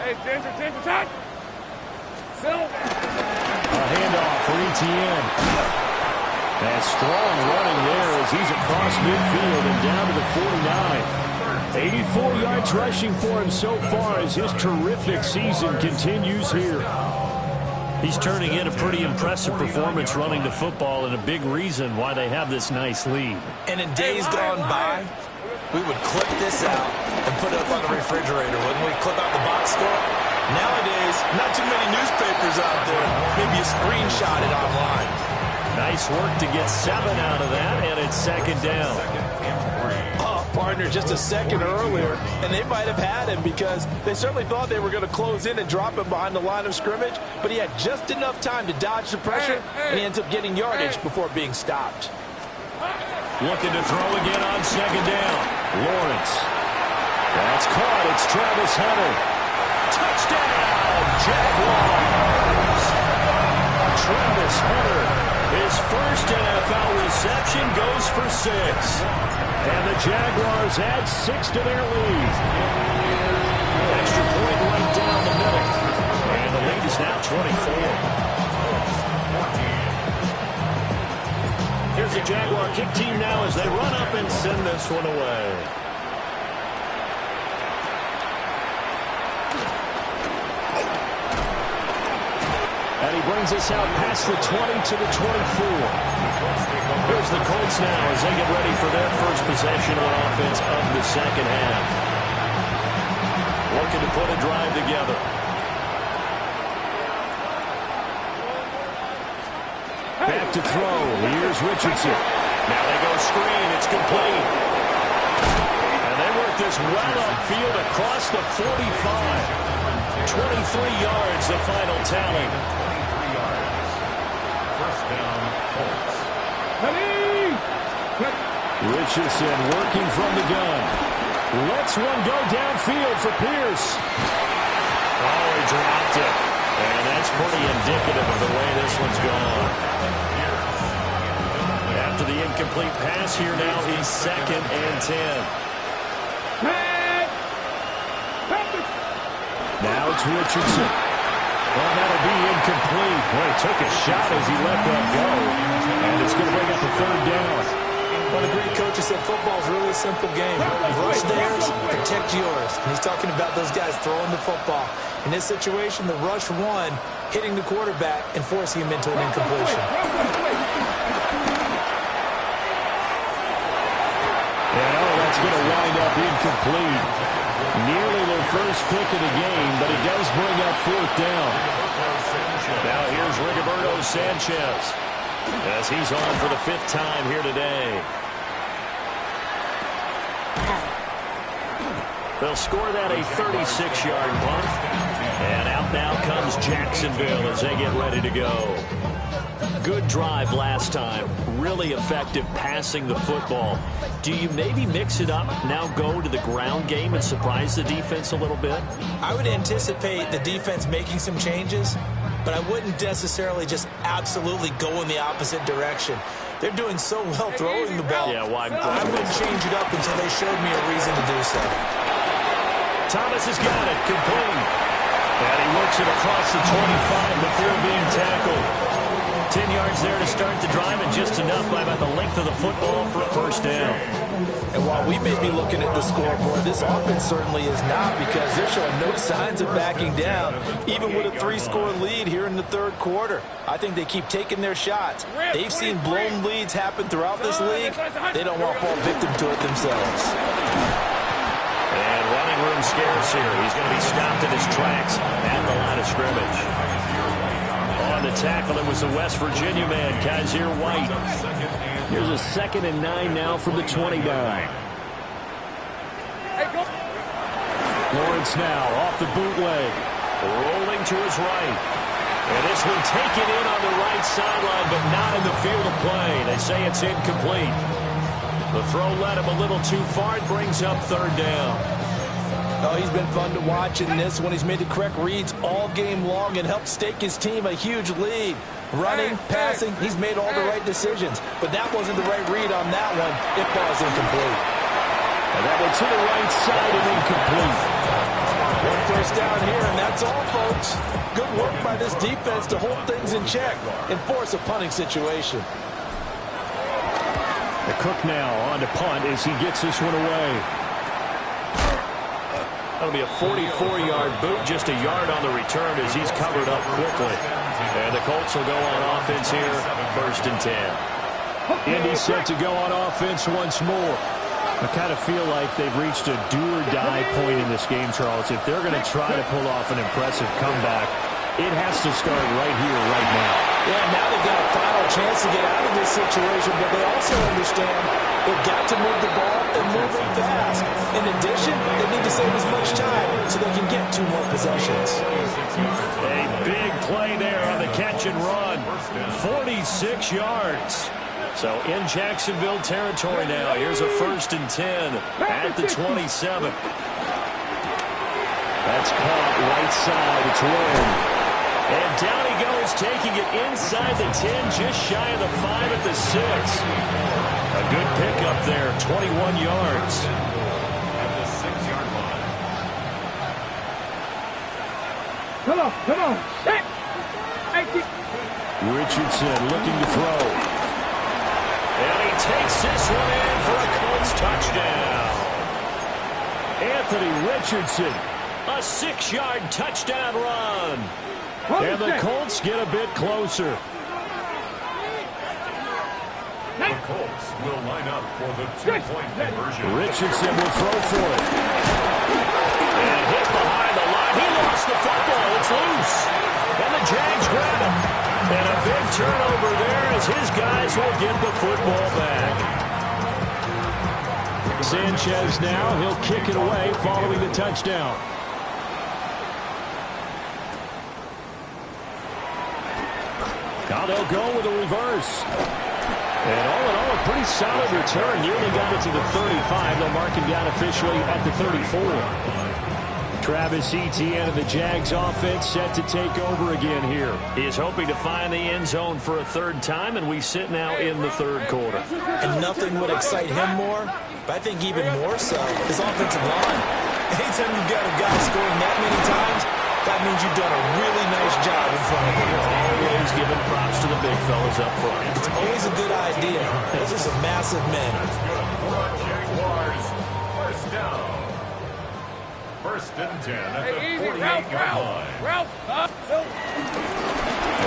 Hey, Ginger, tight. Settle. A handoff for Etienne. And strong running there as he's across midfield and down to the 49. 84 yards rushing for him so far as his terrific season continues here. He's turning in a pretty impressive performance running the football and a big reason why they have this nice lead. And in days gone by, we would clip this out and put it up on the refrigerator, wouldn't we? Clip out the box score. Nowadays, not too many newspapers out there. Maybe you screenshot it online. Nice work to get 7 out of that, and it's 2nd down. Oh, partner, just a second earlier, and they might have had him because they certainly thought they were going to close in and drop him behind the line of scrimmage, but he had just enough time to dodge the pressure, and he ends up getting yardage before being stopped. Looking to throw again on 2nd down. Lawrence. That's caught. It's Travis Hunter. Touchdown, Jaguars. Travis Hunter, his first NFL reception, goes for 6. And the Jaguars add 6 to their lead. Extra point right down the middle. And the lead is now 24. Here's the Jaguar kick team now as they run up and send this one away. And he brings us out past the 20 to the 24. Here's the Colts now as they get ready for their first possession on offense of the second half. Looking to put a drive together. Back to throw. Here's Richardson. Now they go screen. It's complete. And they work this well upfield across the 45. 23 yards, the final tally. 23 yards. First down, Colts. Richardson working from the gun. Lets one go downfield for Pierce. Oh, he dropped it. And that's pretty indicative of the way this one's gone. After the incomplete pass here now, he's 2nd and 10. Now it's Richardson. Well, that'll be incomplete. Boy, he took a shot as he let that go. And it's going to bring up a 3rd down. One of the great coaches said football is really a simple game. Rush theirs, protect yours. And he's talking about those guys throwing the football. In this situation, the rush one, hitting the quarterback and forcing him into an incompletion. And that's going to wind up incomplete. Nearly their first pick of the game, but it does bring up 4th down. Now here's Rigoberto Sanchez as he's on for the 5th time here today. They'll score that a 36-yard punt. And out now comes Jacksonville as they get ready to go. Good drive last time. Really effective passing the football. Do you maybe mix it up, now go to the ground game and surprise the defense a little bit? I would anticipate the defense making some changes, but I wouldn't necessarily just absolutely go in the opposite direction. They're doing so well throwing the ball. Yeah, why? I wouldn't change it up until they showed me a reason to do so. Thomas has got it, complete. And he works it across the 25 before being tackled. 10 yards there to start the drive, and just enough by about the length of the football for a 1st down. And while we may be looking at the scoreboard, this offense certainly is not, because they're showing no signs of backing down, even with a 3-score lead here in the 3rd quarter. I think they keep taking their shots. They've seen blown leads happen throughout this league. They don't want to fall victim to it themselves. And running room scarce here. He's going to be stopped in his tracks at the line of scrimmage. On the tackle, it was the West Virginia man, Kaiser White. Here's a 2nd and 9 now from the 29. Lawrence now off the bootleg. Rolling to his right. And this one taken in on the right sideline, but not in the field of play. They say it's incomplete. The throw led him a little too far. It brings up 3rd down. Oh, he's been fun to watch in this one. He's made the correct reads all game long and helped stake his team a huge lead. Running, passing, he's made all the right decisions. But that wasn't the right read on that one. It falls incomplete. And that one to the right side and incomplete. 1 first down here, and that's all, folks. Good work by this defense to hold things in check and force a punting situation. The Cook now on to punt as he gets this one away. That'll be a 44-yard boot, just a yard on the return as he's covered up quickly. And the Colts will go on offense here, 1st and 10. Indy's set to go on offense once more. I kind of feel like they've reached a do-or-die point in this game, Charles. If they're going to try to pull off an impressive comeback, it has to start right here, right now. Yeah, now they've got a final chance to get out of this situation, but they also understand they've got to move the ball and move it fast. In addition, they need to save as much time so they can get 2 more possessions. A big play there on the catch and run. 46 yards. So in Jacksonville territory now. Here's a 1st and 10 at the 27. That's caught right side. It's Wynn. And down he goes, taking it inside the 10, just shy of the 5 at the 6. A good pickup there, 21 yards. At the 6-yard line. Come on. Hey. Richardson looking to throw. And he takes this one in for a Colts touchdown. Anthony Richardson. A 6-yard touchdown run. And the Colts get a bit closer. The Colts will line up for the 2-point conversion. Richardson will throw for it. And hit behind the line. He lost the football. It's loose. And the Jags grab it. And a big turnover there as his guys will get the football back. Sanchez now, he'll kick it away following the touchdown. Now they'll go with a reverse. And all in all, a pretty solid return. Nearly got it to the 35. They'll mark him down officially at the 34. Travis Etienne of the Jags offense set to take over again here. He is hoping to find the end zone for a third time, and we sit now in the third quarter. And nothing would excite him more, but I think even more so, his offensive line. Anytime you've got a guy scoring that many times, that means you've done a really nice job in front of him. Always giving props to the big fellas up front. It's always a good idea. Those are some massive men. Jaguars, first down. First and 10 at the 48-yard line.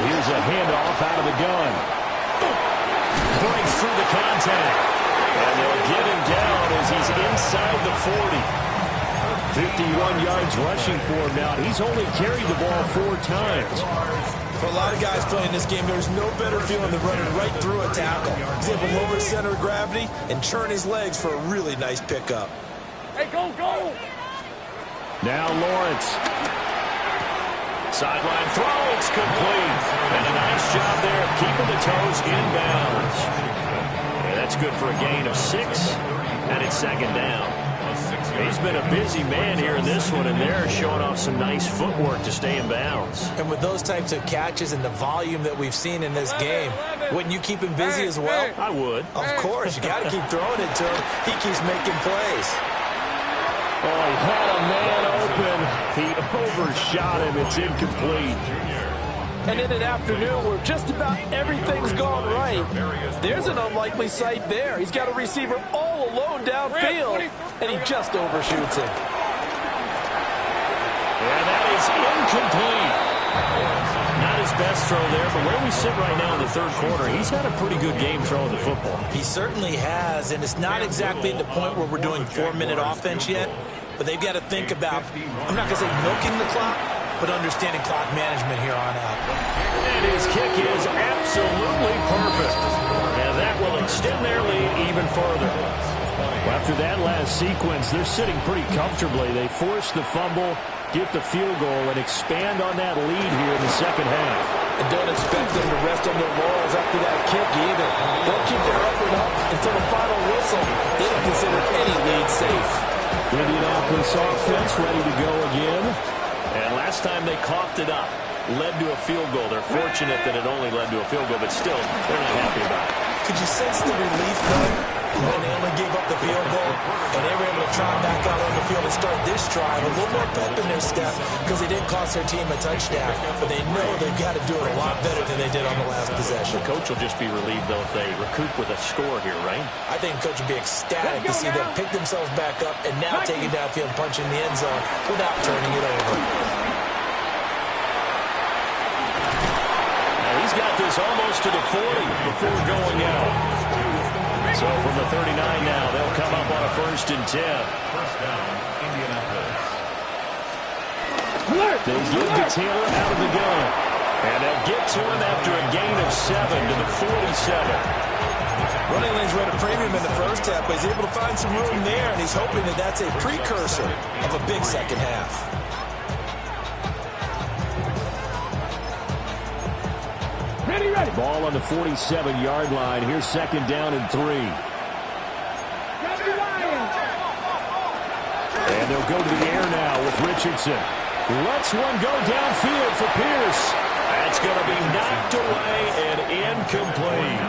Here's a handoff out of the gun. Breaks through the contact. And they'll get him down as he's inside the 40. 51 yards rushing for him now. He's only carried the ball 4 times. For a lot of guys playing this game, there's no better feeling than running right through a tackle. He's able to lower center of gravity and churn his legs for a really nice pickup. Hey, go! Now Lawrence. Sideline throw, it's complete. And a nice job there of keeping the toes inbounds. Yeah, that's good for a gain of 6, and it's second down. He's been a busy man here in this one, and they're showing off some nice footwork to stay in bounds. And with those types of catches and the volume that we've seen in this game, wouldn't you keep him busy as well? I would. Of course, you got to keep throwing it to him. He keeps making plays. Oh, he had a man open. He overshot him. It's incomplete. And in an afternoon where just about everything's gone right, there's an unlikely sight there. He's got a receiver all alone downfield, and he just overshoots him. And that is incomplete. Not his best throw there, but where we sit right now in the third quarter, he's had a pretty good game throwing the football. He certainly has, and it's not exactly at the point where we're doing 4-minute offense yet, but they've got to think about, I'm not going to say milking the clock, but understanding clock management here on out. And his kick is absolutely perfect. And that will extend their lead even further. After that last sequence, they're sitting pretty comfortably. They force the fumble, get the field goal, and expand on that lead here in the second half. And don't expect them to rest on their laurels after that kick either. They'll keep their effort up until the final whistle. They don't consider any lead safe. Indianapolis offense ready to go again. And last time they coughed it up, led to a field goal. They're fortunate that it only led to a field goal, but still, they're not happy about it. Could you sense the relief, though, when they only gave up the field goal and they were able to try back out on the field and start this drive? A little more pep in their step because they didn't cost their team a touchdown, but they know they've got to do it a lot better than they did on the last possession. The coach will just be relieved, though, if they recoup with a score here, right? I think the coach will be ecstatic to see them pick themselves back up and now take it downfield and punch in the end zone without turning it over. He's got this almost to the 40 before going out. So from the 39 now, they'll come up on a 1st and 10. First down, Indianapolis. They give to Taylor out of the gun. And they'll get to him after a gain of 7 to the 47. Running lanes were at a premium in the first half, but he's able to find some room there, and he's hoping that that's a precursor of a big second half. Ready. Ball on the 47-yard line. Here's 2nd down and 3. And they'll go to the air now with Richardson. Lets one go downfield for Pierce. That's going to be knocked away and incomplete.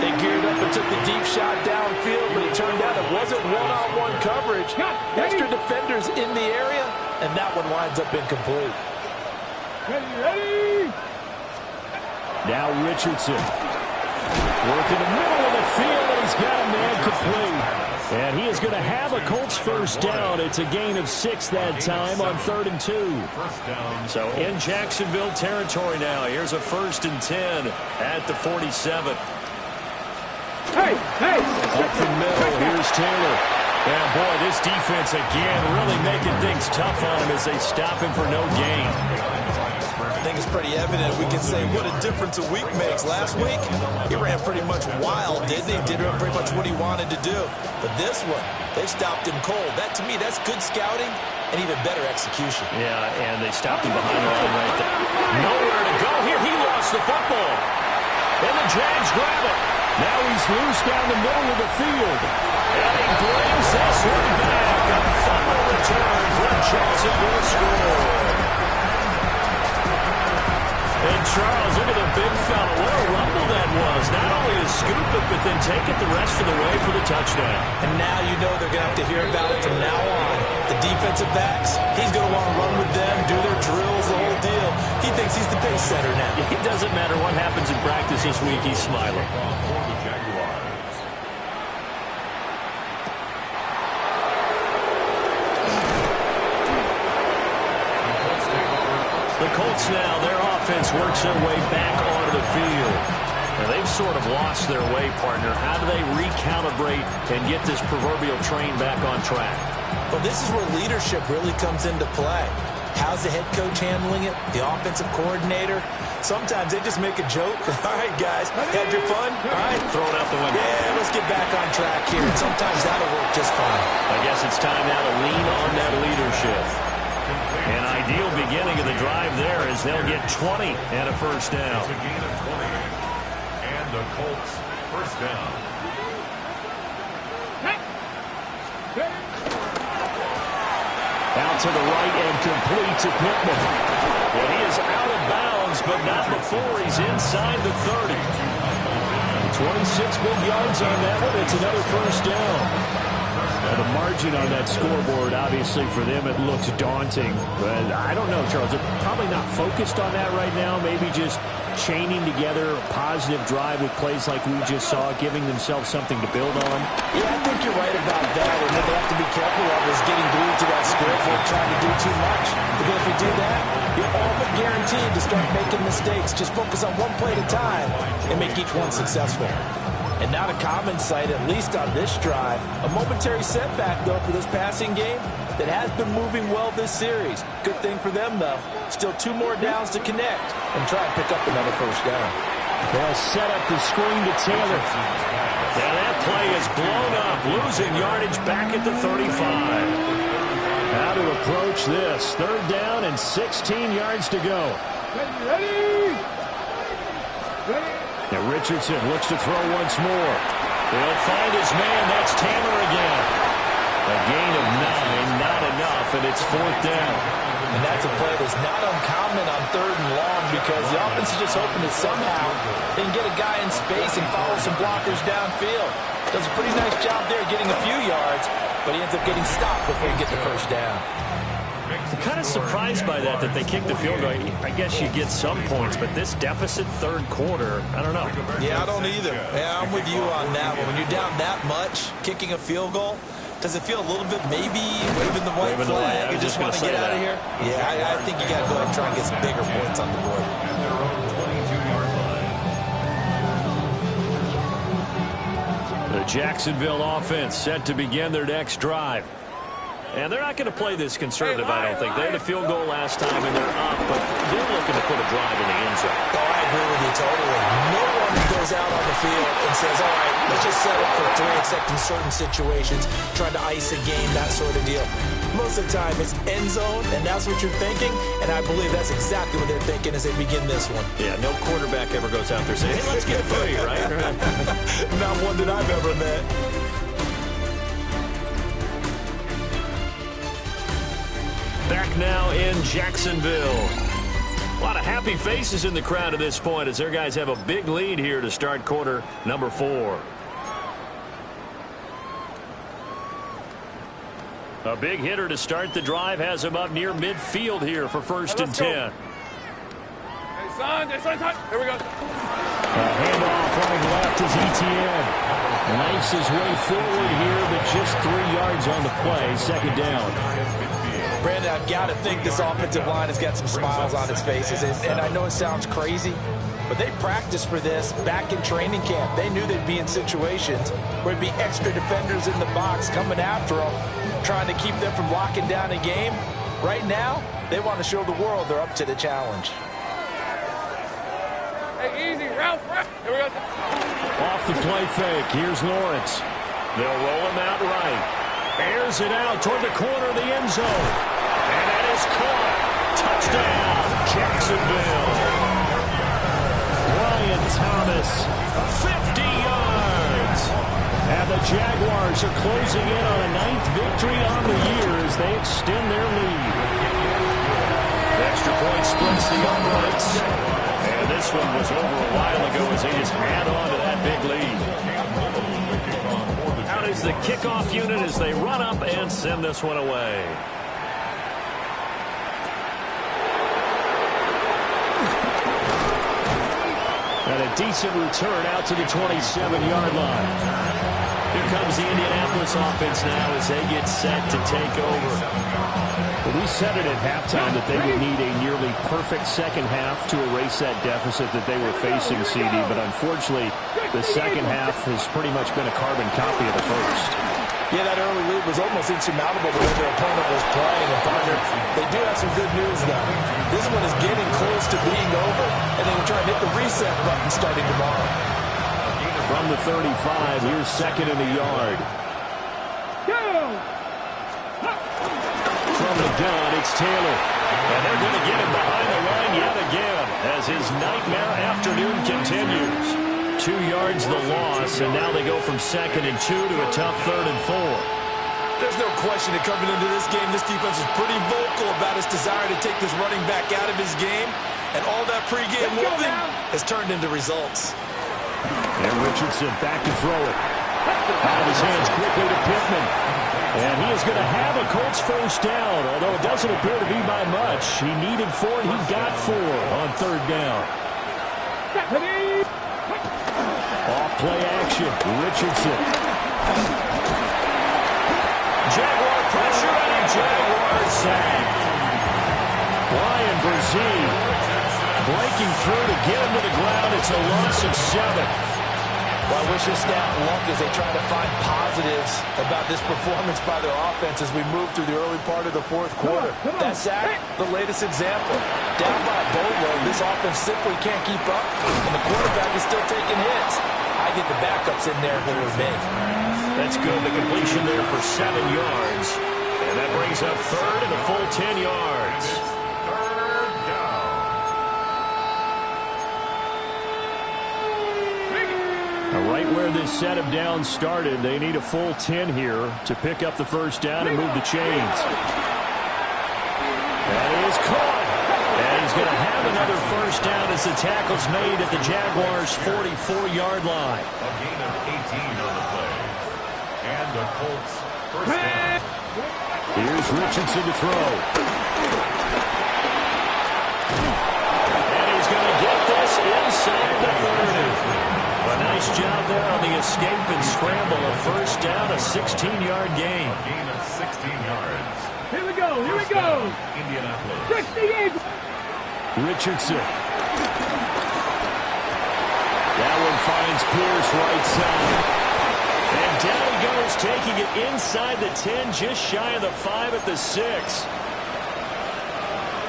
They geared up and took the deep shot downfield, but it turned out it wasn't one-on-one coverage. Extra defenders in the area, and that one winds up incomplete. Ready. Now Richardson. Working the middle of the field, and he's got a man complete. And he is going to have a Colts first down. It's a gain of 6 that time on 3rd and 2. So in Jacksonville territory now. Here's a 1st and 10 at the 47. Hey! Up the middle, here's Taylor. And boy, this defense again really making things tough on him as they stop him for no gain. I think it's pretty evident. We can say what a difference a week makes. Last week, he ran pretty much wild, didn't he? Did pretty much what he wanted to do. But this one, they stopped him cold. That, to me, that's good scouting and even better execution. Yeah, and they stopped him behind the line right there. Nowhere to go here. He lost the football. And the Jags grab it. Now he's loose down the middle of the field. And he brings this one back. A fumble return for Jacksonville score. And Charles, look at the big fella. What a rumble that was. Not only to scoop it, but then take it the rest of the way for the touchdown. And now you know they're going to have to hear about it from now on. The defensive backs, he's going to want to run with them, do their drills, the whole deal. He thinks he's the pace setter now. It doesn't matter what happens in practice this week. He's smiling. The Colts now, their offense works their way back onto the field. Now they've sort of lost their way, partner. How do they recalibrate and get this proverbial train back on track? Well, this is where leadership really comes into play. How's the head coach handling it? The offensive coordinator? Sometimes they just make a joke. All right, guys, had your fun? All right. Throw it out the window. Yeah, let's get back on track here. And sometimes that'll work just fine. I guess it's time now to lean on that leadership. An ideal beginning of the drive there as they'll get 20 and a first down. It's a gain of 20. And the Colts first down. Out to the right and complete to Pittman. And he is out of bounds, but not before he's inside the 30. 26 big yards on that one. It's another first down. Now, the margin on that scoreboard, obviously, for them, it looks daunting. But I don't know, Charles. They're probably not focused on that right now. Maybe just chaining together a positive drive with plays like we just saw, giving themselves something to build on. Yeah, I think you're right about that. And what they have to be careful of is getting glued to that scoreboard, trying to do too much. Because if you do that, you're all but guaranteed to start making mistakes. Just focus on one play at a time and make each one successful. And not a common sight, at least on this drive. A momentary setback, though, for this passing game that has been moving well this series. Good thing for them, though. Still 2 more downs to connect and try and pick up another first down. They'll set up the screen to Taylor. Yeah, that play is blown up, losing yardage back at the 35. How to approach this. 3rd down and 16 yards to go. Ready? Now Richardson looks to throw once more. He'll find his man. That's Taylor again. A gain of 9, not enough, and it's 4th down. And that's a play that's not uncommon on 3rd and long because the offense is just hoping that somehow they can get a guy in space and follow some blockers downfield. Does a pretty nice job there getting a few yards, but he ends up getting stopped before he gets the first down. I'm kind of surprised by that they kicked the field goal. I guess you get some points, but this deficit 3rd quarter, I don't know. Yeah, I don't either. Yeah, I'm with you on that one. When you're down that much, kicking a field goal, does it feel a little bit maybe waving the white flag? You just want to get out of here? Yeah, I think you got to go ahead and try and get some bigger points on the board. At their own 22-yard line. The Jacksonville offense set to begin their next drive. And they're not going to play this conservative, I don't think. They had a field goal last time, and they're up, but they're looking to put a drive in the end zone. Oh, I agree with you totally. No one goes out on the field and says, all right, let's just settle for 3, except in certain situations, trying to ice a game, that sort of deal. Most of the time, it's end zone, and that's what you're thinking, and I believe that's exactly what they're thinking as they begin this one. Yeah, no quarterback ever goes out there saying, hey, let's get 3, right? Not one that I've ever met. Back now in Jacksonville. A lot of happy faces in the crowd at this point as their guys have a big lead here to start quarter number 4. A big hitter to start the drive has him up near midfield here for 1st and 10. Hey, son. Here we go. Handoff running left is ETN. Knifes his way forward here, but just 3 yards on the play. 2nd down. Brandon, I've got to think this offensive line has got some smiles on its faces. And I know it sounds crazy, But they practiced for this back in training camp. They knew they'd be in situations where there'd be extra defenders in the box coming after them, trying to keep them from locking down a game. Right now, they want to show the world they're up to the challenge. Hey, easy, Ralph. Here we go. Off the play fake. Here's Lawrence. They'll roll him out right. Airs it out toward the corner of the end zone. And that is caught. Touchdown, Jacksonville. Brian Thomas, 50 yards. And the Jaguars are closing in on a 9th victory on the year as they extend their lead. Extra point splits the uprights. And this one was over a while ago as they just add on to that big lead. Out is the kickoff unit as they run up and send this one away. And a decent return out to the 27-yard line. Here comes the Indianapolis offense now as they get set to take over. Well, we said it at halftime that they would need a nearly perfect second half to erase that deficit that they were facing, CD. But unfortunately, the second half has pretty much been a carbon copy of the first. Yeah, that early lead was almost insurmountable the way their opponent was playing. And partner, they do have some good news, though. This one is getting close to being over, and they will try and hit the reset button starting tomorrow. From the 35, here's second and a yard. From the gun, it's Taylor. And they're going to get him behind the line yet again as his nightmare afternoon continues. 2 yards the loss, and now they go from 2nd and 2 to a tough 3rd and 4. There's no question that coming into this game, this defense is pretty vocal about its desire to take this running back out of his game. And all that pregame wolfing has turned into results. And Richardson back to throw it. Out of his hands quickly to Pittman. And he is going to have a Colts first down, although it doesn't appear to be by much. He needed 4, and he got 4 on 3rd down. Off play action, Richardson. Jaguar pressure and a Jaguar sack. Brian Brzee breaking through to get him to the ground. It's a loss of 7. Well, I wish this staff luck as they try to find positives about this performance by their offense as we move through the early part of the 4th quarter. That sack, the latest example. Down by a boatload, this offense simply can't keep up, and the quarterback is still taking hits. I get the backups in there if it was me. That's good. The completion there for 7 yards. And that brings up 3rd and a full 10 yards. Right where this set of downs started, they need a full 10 here to pick up the first down and move the chains. That is caught. And he's going to have another first down as the tackle's made at the Jaguars' 44-yard line. A gain of 18 on the play. And the Colts first down. Here's Richardson to throw. And he's going to get this inside the 30. A nice job there on the escape and scramble. A first down, a 16-yard gain. A gain of 16 yards. Here we go, here we go. Indianapolis. 68. Richardson. That one finds Pierce right side. And down he goes, taking it inside the 10, just shy of the 5 at the 6.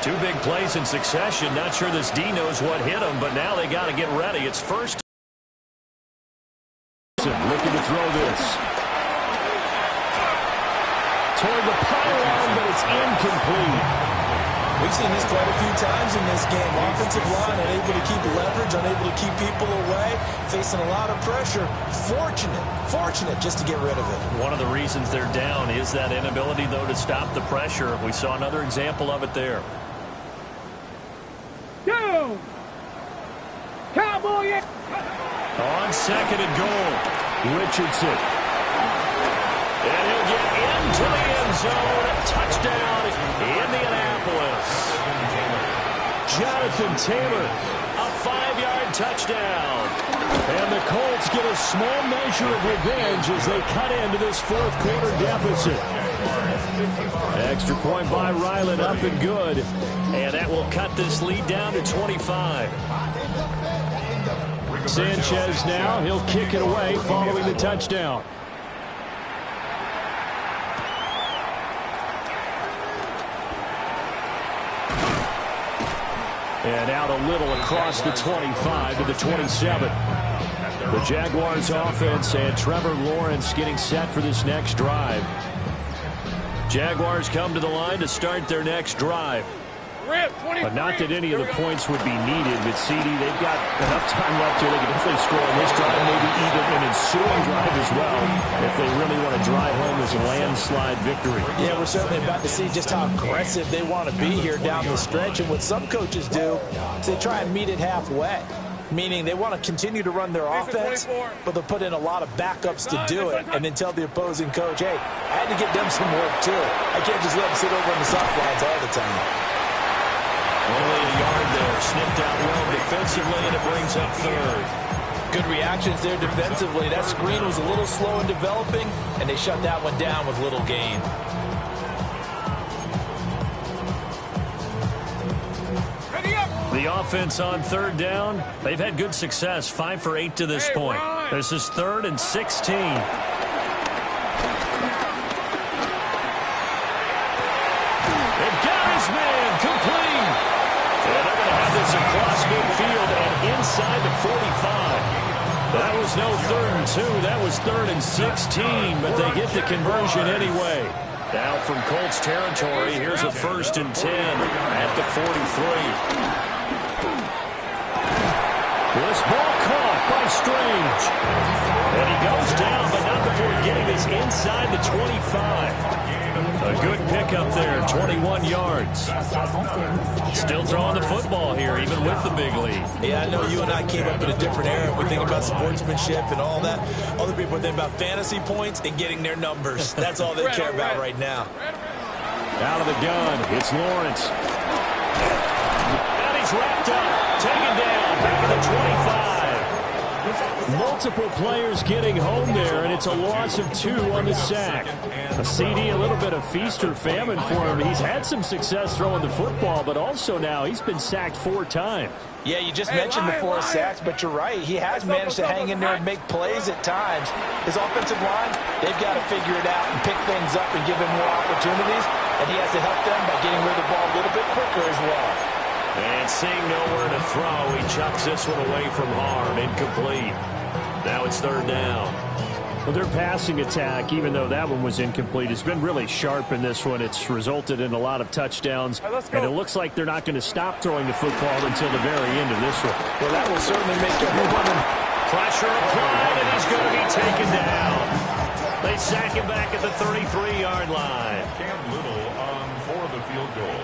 2 big plays in succession. Not sure this D knows what hit him, but now they got to get ready. It's first. Looking to throw this. Toward the pylon, but it's incomplete. We've seen this quite a few times in this game. Offensive line unable to keep leverage, unable to keep people away, facing a lot of pressure. Fortunate just to get rid of it. One of the reasons they're down is that inability, though, to stop the pressure. We saw another example of it there. Go! Cowboy! On 2nd and goal. Richardson. And he'll get into the end zone. A touchdown, Indianapolis. Jonathan Taylor. A 5-yard touchdown. And the Colts get a small measure of revenge as they cut into this 4th quarter deficit. Extra point by Ryland, up and good. And that will cut this lead down to 25. Sanchez now, he'll kick it away following the touchdown. And out a little across the 25 to the 27. The Jaguars offense and Trevor Lawrence getting set for this next drive. Jaguars come to the line to start their next drive. But not that any of the points would be needed. But CD, they've got enough time left here. They can definitely score on this drive, maybe even an ensuing drive as well, if they really want to drive home this landslide victory. Yeah, we're certainly about to see just how aggressive they want to be here down the stretch. And what some coaches do is they try and meet it halfway, meaning they want to continue to run their offense, but they'll put in a lot of backups to do it and then tell the opposing coach, hey, I had to get them some work too. I can't just let them sit over on the sidelines all the time. Only a yard there, sniffed out well defensively, and it brings up third. Good reactions there defensively. That screen was a little slow in developing, and they shut that one down with little gain. The offense on third down, they've had good success, 5 for 8 to this point. This is 3rd and 16. Across midfield and inside the 45. That was no 3rd and 2. That was 3rd and 16, but they get the conversion anyway. Now from Colts territory, here's a 1st and 10 at the 43. This ball caught by Strange. And he goes down, but not before getting this inside the 25. A good pickup there, 21 yards. Still throwing the football here, even with the big lead. Yeah, I know you and I came up in a different era. We think about sportsmanship and all that. Other people think about fantasy points and getting their numbers. That's all they care about right now. Out of the gun, it's Lawrence. And he's wrapped up, taken down, back at the 25. Multiple players getting home there, and it's a loss of 2 on the sack. A CD, a little bit of feast or famine for him. He's had some success throwing the football, but also now he's been sacked 4 times. Yeah, you just mentioned the 4 sacks, but you're right. He has managed to hang in there and make plays at times. His offensive line, they've got to figure it out and pick things up and give him more opportunities, and he has to help them by getting rid of the ball a little bit quicker as well. And seeing nowhere to throw, he chucks this one away from harm, incomplete. Now it's 3rd down. Well, their passing attack, even though that one was incomplete, has been really sharp in this one. It's resulted in a lot of touchdowns, and it looks like they're not going to stop throwing the football until the very end of this one. Well, that will certainly make everyone. Pressure applied, and he's going to be taken down. They sack him back at the 33-yard line. Cam Little on for the field goal.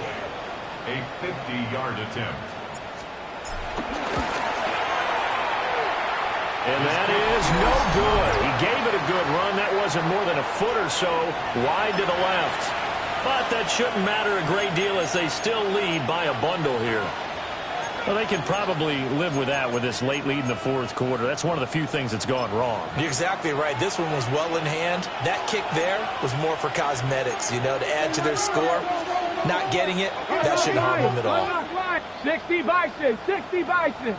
A 50-yard attempt. And that is no good. He gave it a good run. That wasn't more than a foot or so wide to the left. But that shouldn't matter a great deal as they still lead by a bundle here. Well, they can probably live with that with this late lead in the 4th quarter. That's one of the few things that's gone wrong. You're exactly right. This one was well in hand. That kick there was more for cosmetics, to add to their score. Not getting it, that shouldn't harm them at all. 60 Bison, 60 Bison.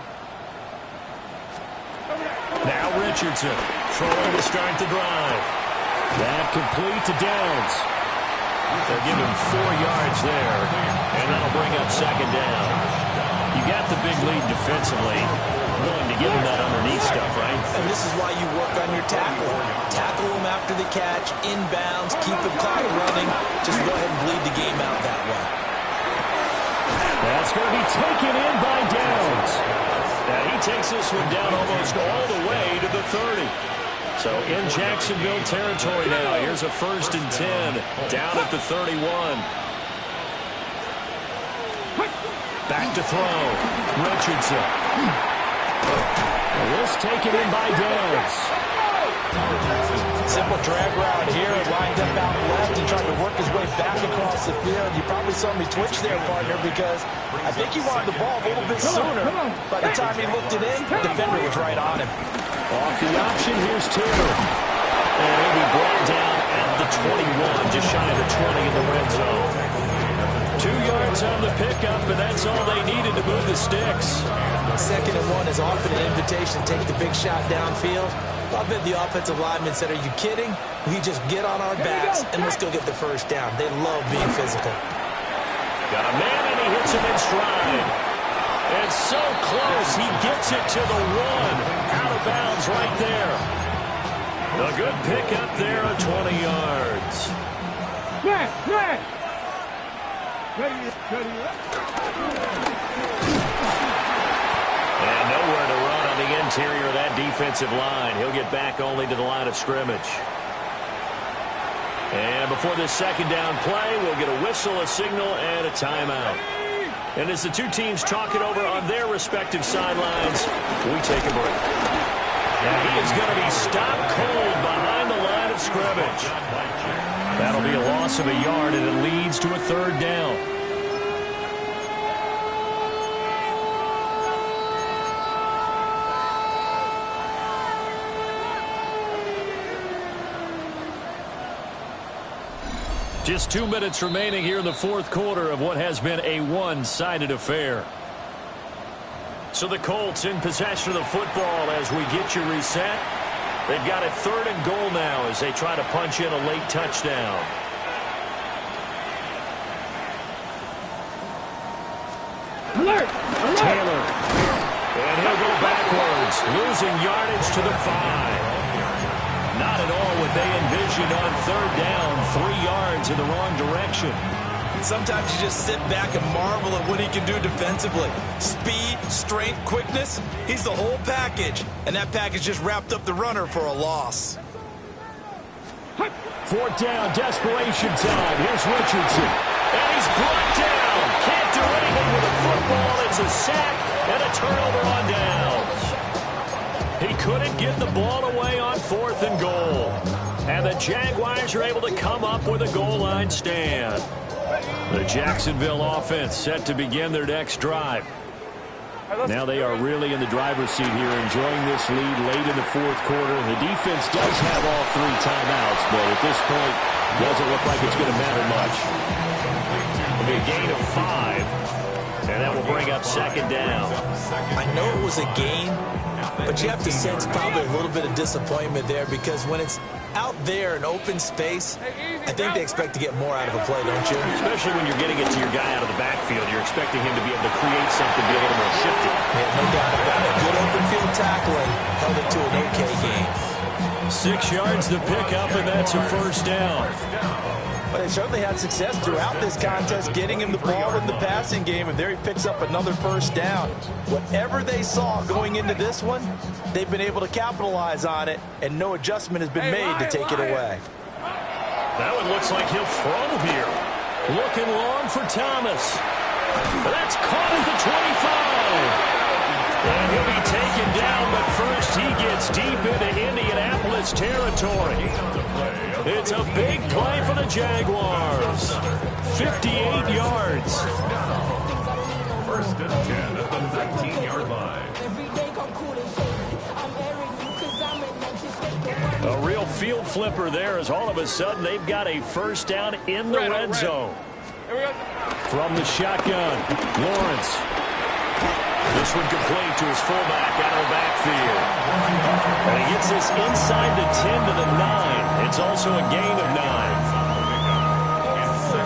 Now Richardson throwing to start the drive. That complete to Downs. They'll give him 4 yards there, and that'll bring up 2nd down. You got the big lead defensively. Willing to give him that underneath stuff, right? And this is why you work on your tackle. Tackle him after the catch, inbounds, keep the clock running. Just go ahead and bleed the game out that way. That's going to be taken in by Downs. And he takes this one down almost all the way to the 30. So in Jacksonville territory now. Here's a 1st and 10 down at the 31. Back to throw. Richardson. This taken in by Downs. Simple drag route here, lined up out left and tried to work his way back across the field. You probably saw me twitch there, partner, because I think he wanted the ball a little bit sooner. By the time he looked it in, the defender was right on him. Off the option, here's Taylor. And he'll be brought down at the 21, just shy of the 20 in the red zone. 2 yards on the pickup, and that's all they needed to move the sticks. 2nd and 1 is often an invitation to take the big shot downfield. I bet the offensive lineman said, "Are you kidding? We just get on our backs and let's go get the first down." They love being physical. Got a man, and he hits him in stride. And so close, he gets it to the 1. Out of bounds right there. A good pickup there at 20 yards. And nowhere to run on the interior of that defensive line. He'll get back only to the line of scrimmage. And before this 2nd down play, we'll get a whistle, a signal, and a timeout. And as the two teams talk it over on their respective sidelines, we take a break. And he is going to be stopped cold behind the line of scrimmage. That'll be a loss of a yard, and it leads to a 3rd down. Just 2 minutes remaining here in the 4th quarter of what has been a one-sided affair. So the Colts in possession of the football as we get you reset. They've got a 3rd and goal now as they try to punch in a late touchdown. Alert! Taylor. And he'll go backwards, losing yardage to the 5. Not at all what they envisioned on 3rd down, 3 yards in the wrong direction. Sometimes you just sit back and marvel at what he can do defensively. Speed, strength, quickness, he's the whole package. And that package just wrapped up the runner for a loss. 4th down, desperation time. Here's Richardson. And he's brought down. Can't do anything with the football. It's a sack and a turnover on downs. He couldn't get the ball away on 4th and goal. And the Jaguars are able to come up with a goal line stand. The Jacksonville offense set to begin their next drive. Now they are really in the driver's seat here, enjoying this lead late in the 4th quarter. The defense does have all 3 timeouts, but at this point, doesn't look like it's going to matter much. It'll be a gain of 5, and that will bring up 2nd down. I know it was a gain, but you have to sense probably a little bit of disappointment there because when it's out there in open space, I think they expect to get more out of a play, don't you? Especially when you're getting it to your guy out of the backfield. You're expecting him to be able to create something, be a little more shifty. Yeah, no doubt about it. Good open field tackling held it to an okay game. 6 yards to pick up, and that's a 1st down. But they certainly had success throughout this contest getting him the ball in the passing game, and there he picks up another 1st down. Whatever they saw going into this one, they've been able to capitalize on it, and no adjustment has been made to take it away. That one looks like he'll throw here. Looking long for Thomas. That's caught at the 25. And he'll be taken down, but first he gets deep into Indianapolis territory. It's a big play for the Jaguars. 58 yards. 1st and 10 at the 19-yard line. A real field flipper there as all of a sudden they've got a 1st down in the red zone. From the shotgun, Lawrence. This one complete to his fullback out of the backfield. And he gets this inside the 10 to the 9. It's also a gain of 9.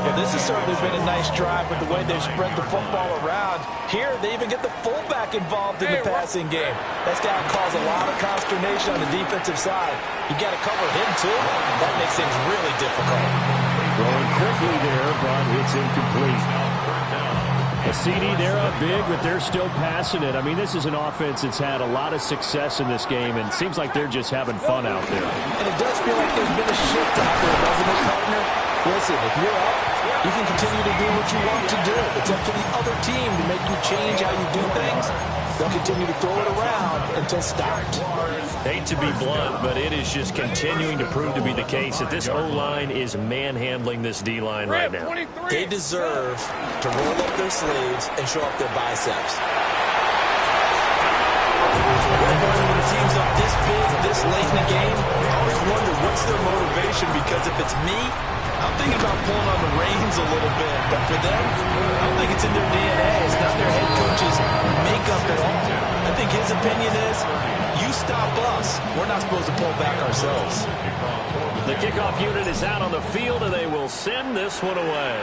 Well, this has certainly been a nice drive with the way they've spread the football around. Here, they even get the fullback involved in the passing game. That's got to cause a lot of consternation on the defensive side. You got to cover him, too. That makes things really difficult. Throwing quickly there, but it's incomplete. A CD, they're up big, but they're still passing it. I mean, this is an offense that's had a lot of success in this game, and it seems like they're just having fun out there. And it does feel like there's been a shift out there, doesn't it, partner? Listen, if you're up, you can continue to do what you want to do. It's up to the other team to make you change how you do things. They'll continue to throw it around until stopped. Hate to be blunt, but it is just continuing to prove to be the case that this O-line is manhandling this D-line right now. They deserve to roll up their sleeves and show up their biceps. When the team's up this big, this late in the game, I always wonder what's their motivation, because if it's me, I'm thinking about pulling on the reins a little bit. But for them, I don't think it's in their DNA. It's not their head coach's makeup at all. I think his opinion is, you stop us, we're not supposed to pull back ourselves. The kickoff unit is out on the field, and they will send this one away.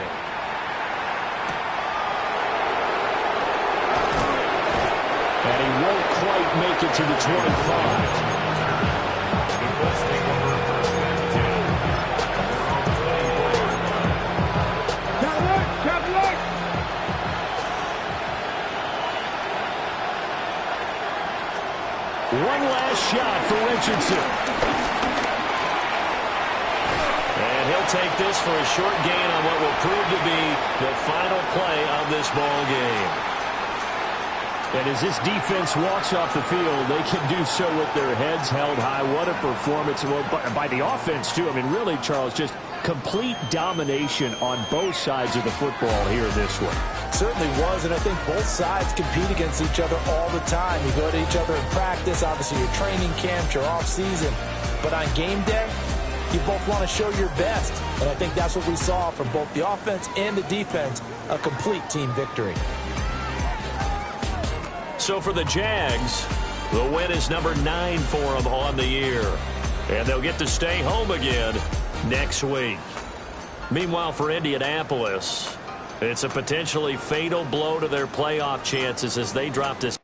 And he won't quite make it to the 25. One last shot for Richardson. And he'll take this for a short gain on what will prove to be the final play of this ball game. And as this defense walks off the field, they can do so with their heads held high. What a performance. Well, by the offense, too. I mean, really, Charles, just complete domination on both sides of the football here this one. Certainly was, and I think both sides compete against each other all the time. You go to each other in practice, obviously your training camps, your off-season. But on game day, you both want to show your best. And I think that's what we saw from both the offense and the defense, a complete team victory. So for the Jags, the win is number 9 for them on the year. And they'll get to stay home again next week. Meanwhile, for Indianapolis, it's a potentially fatal blow to their playoff chances as they drop this.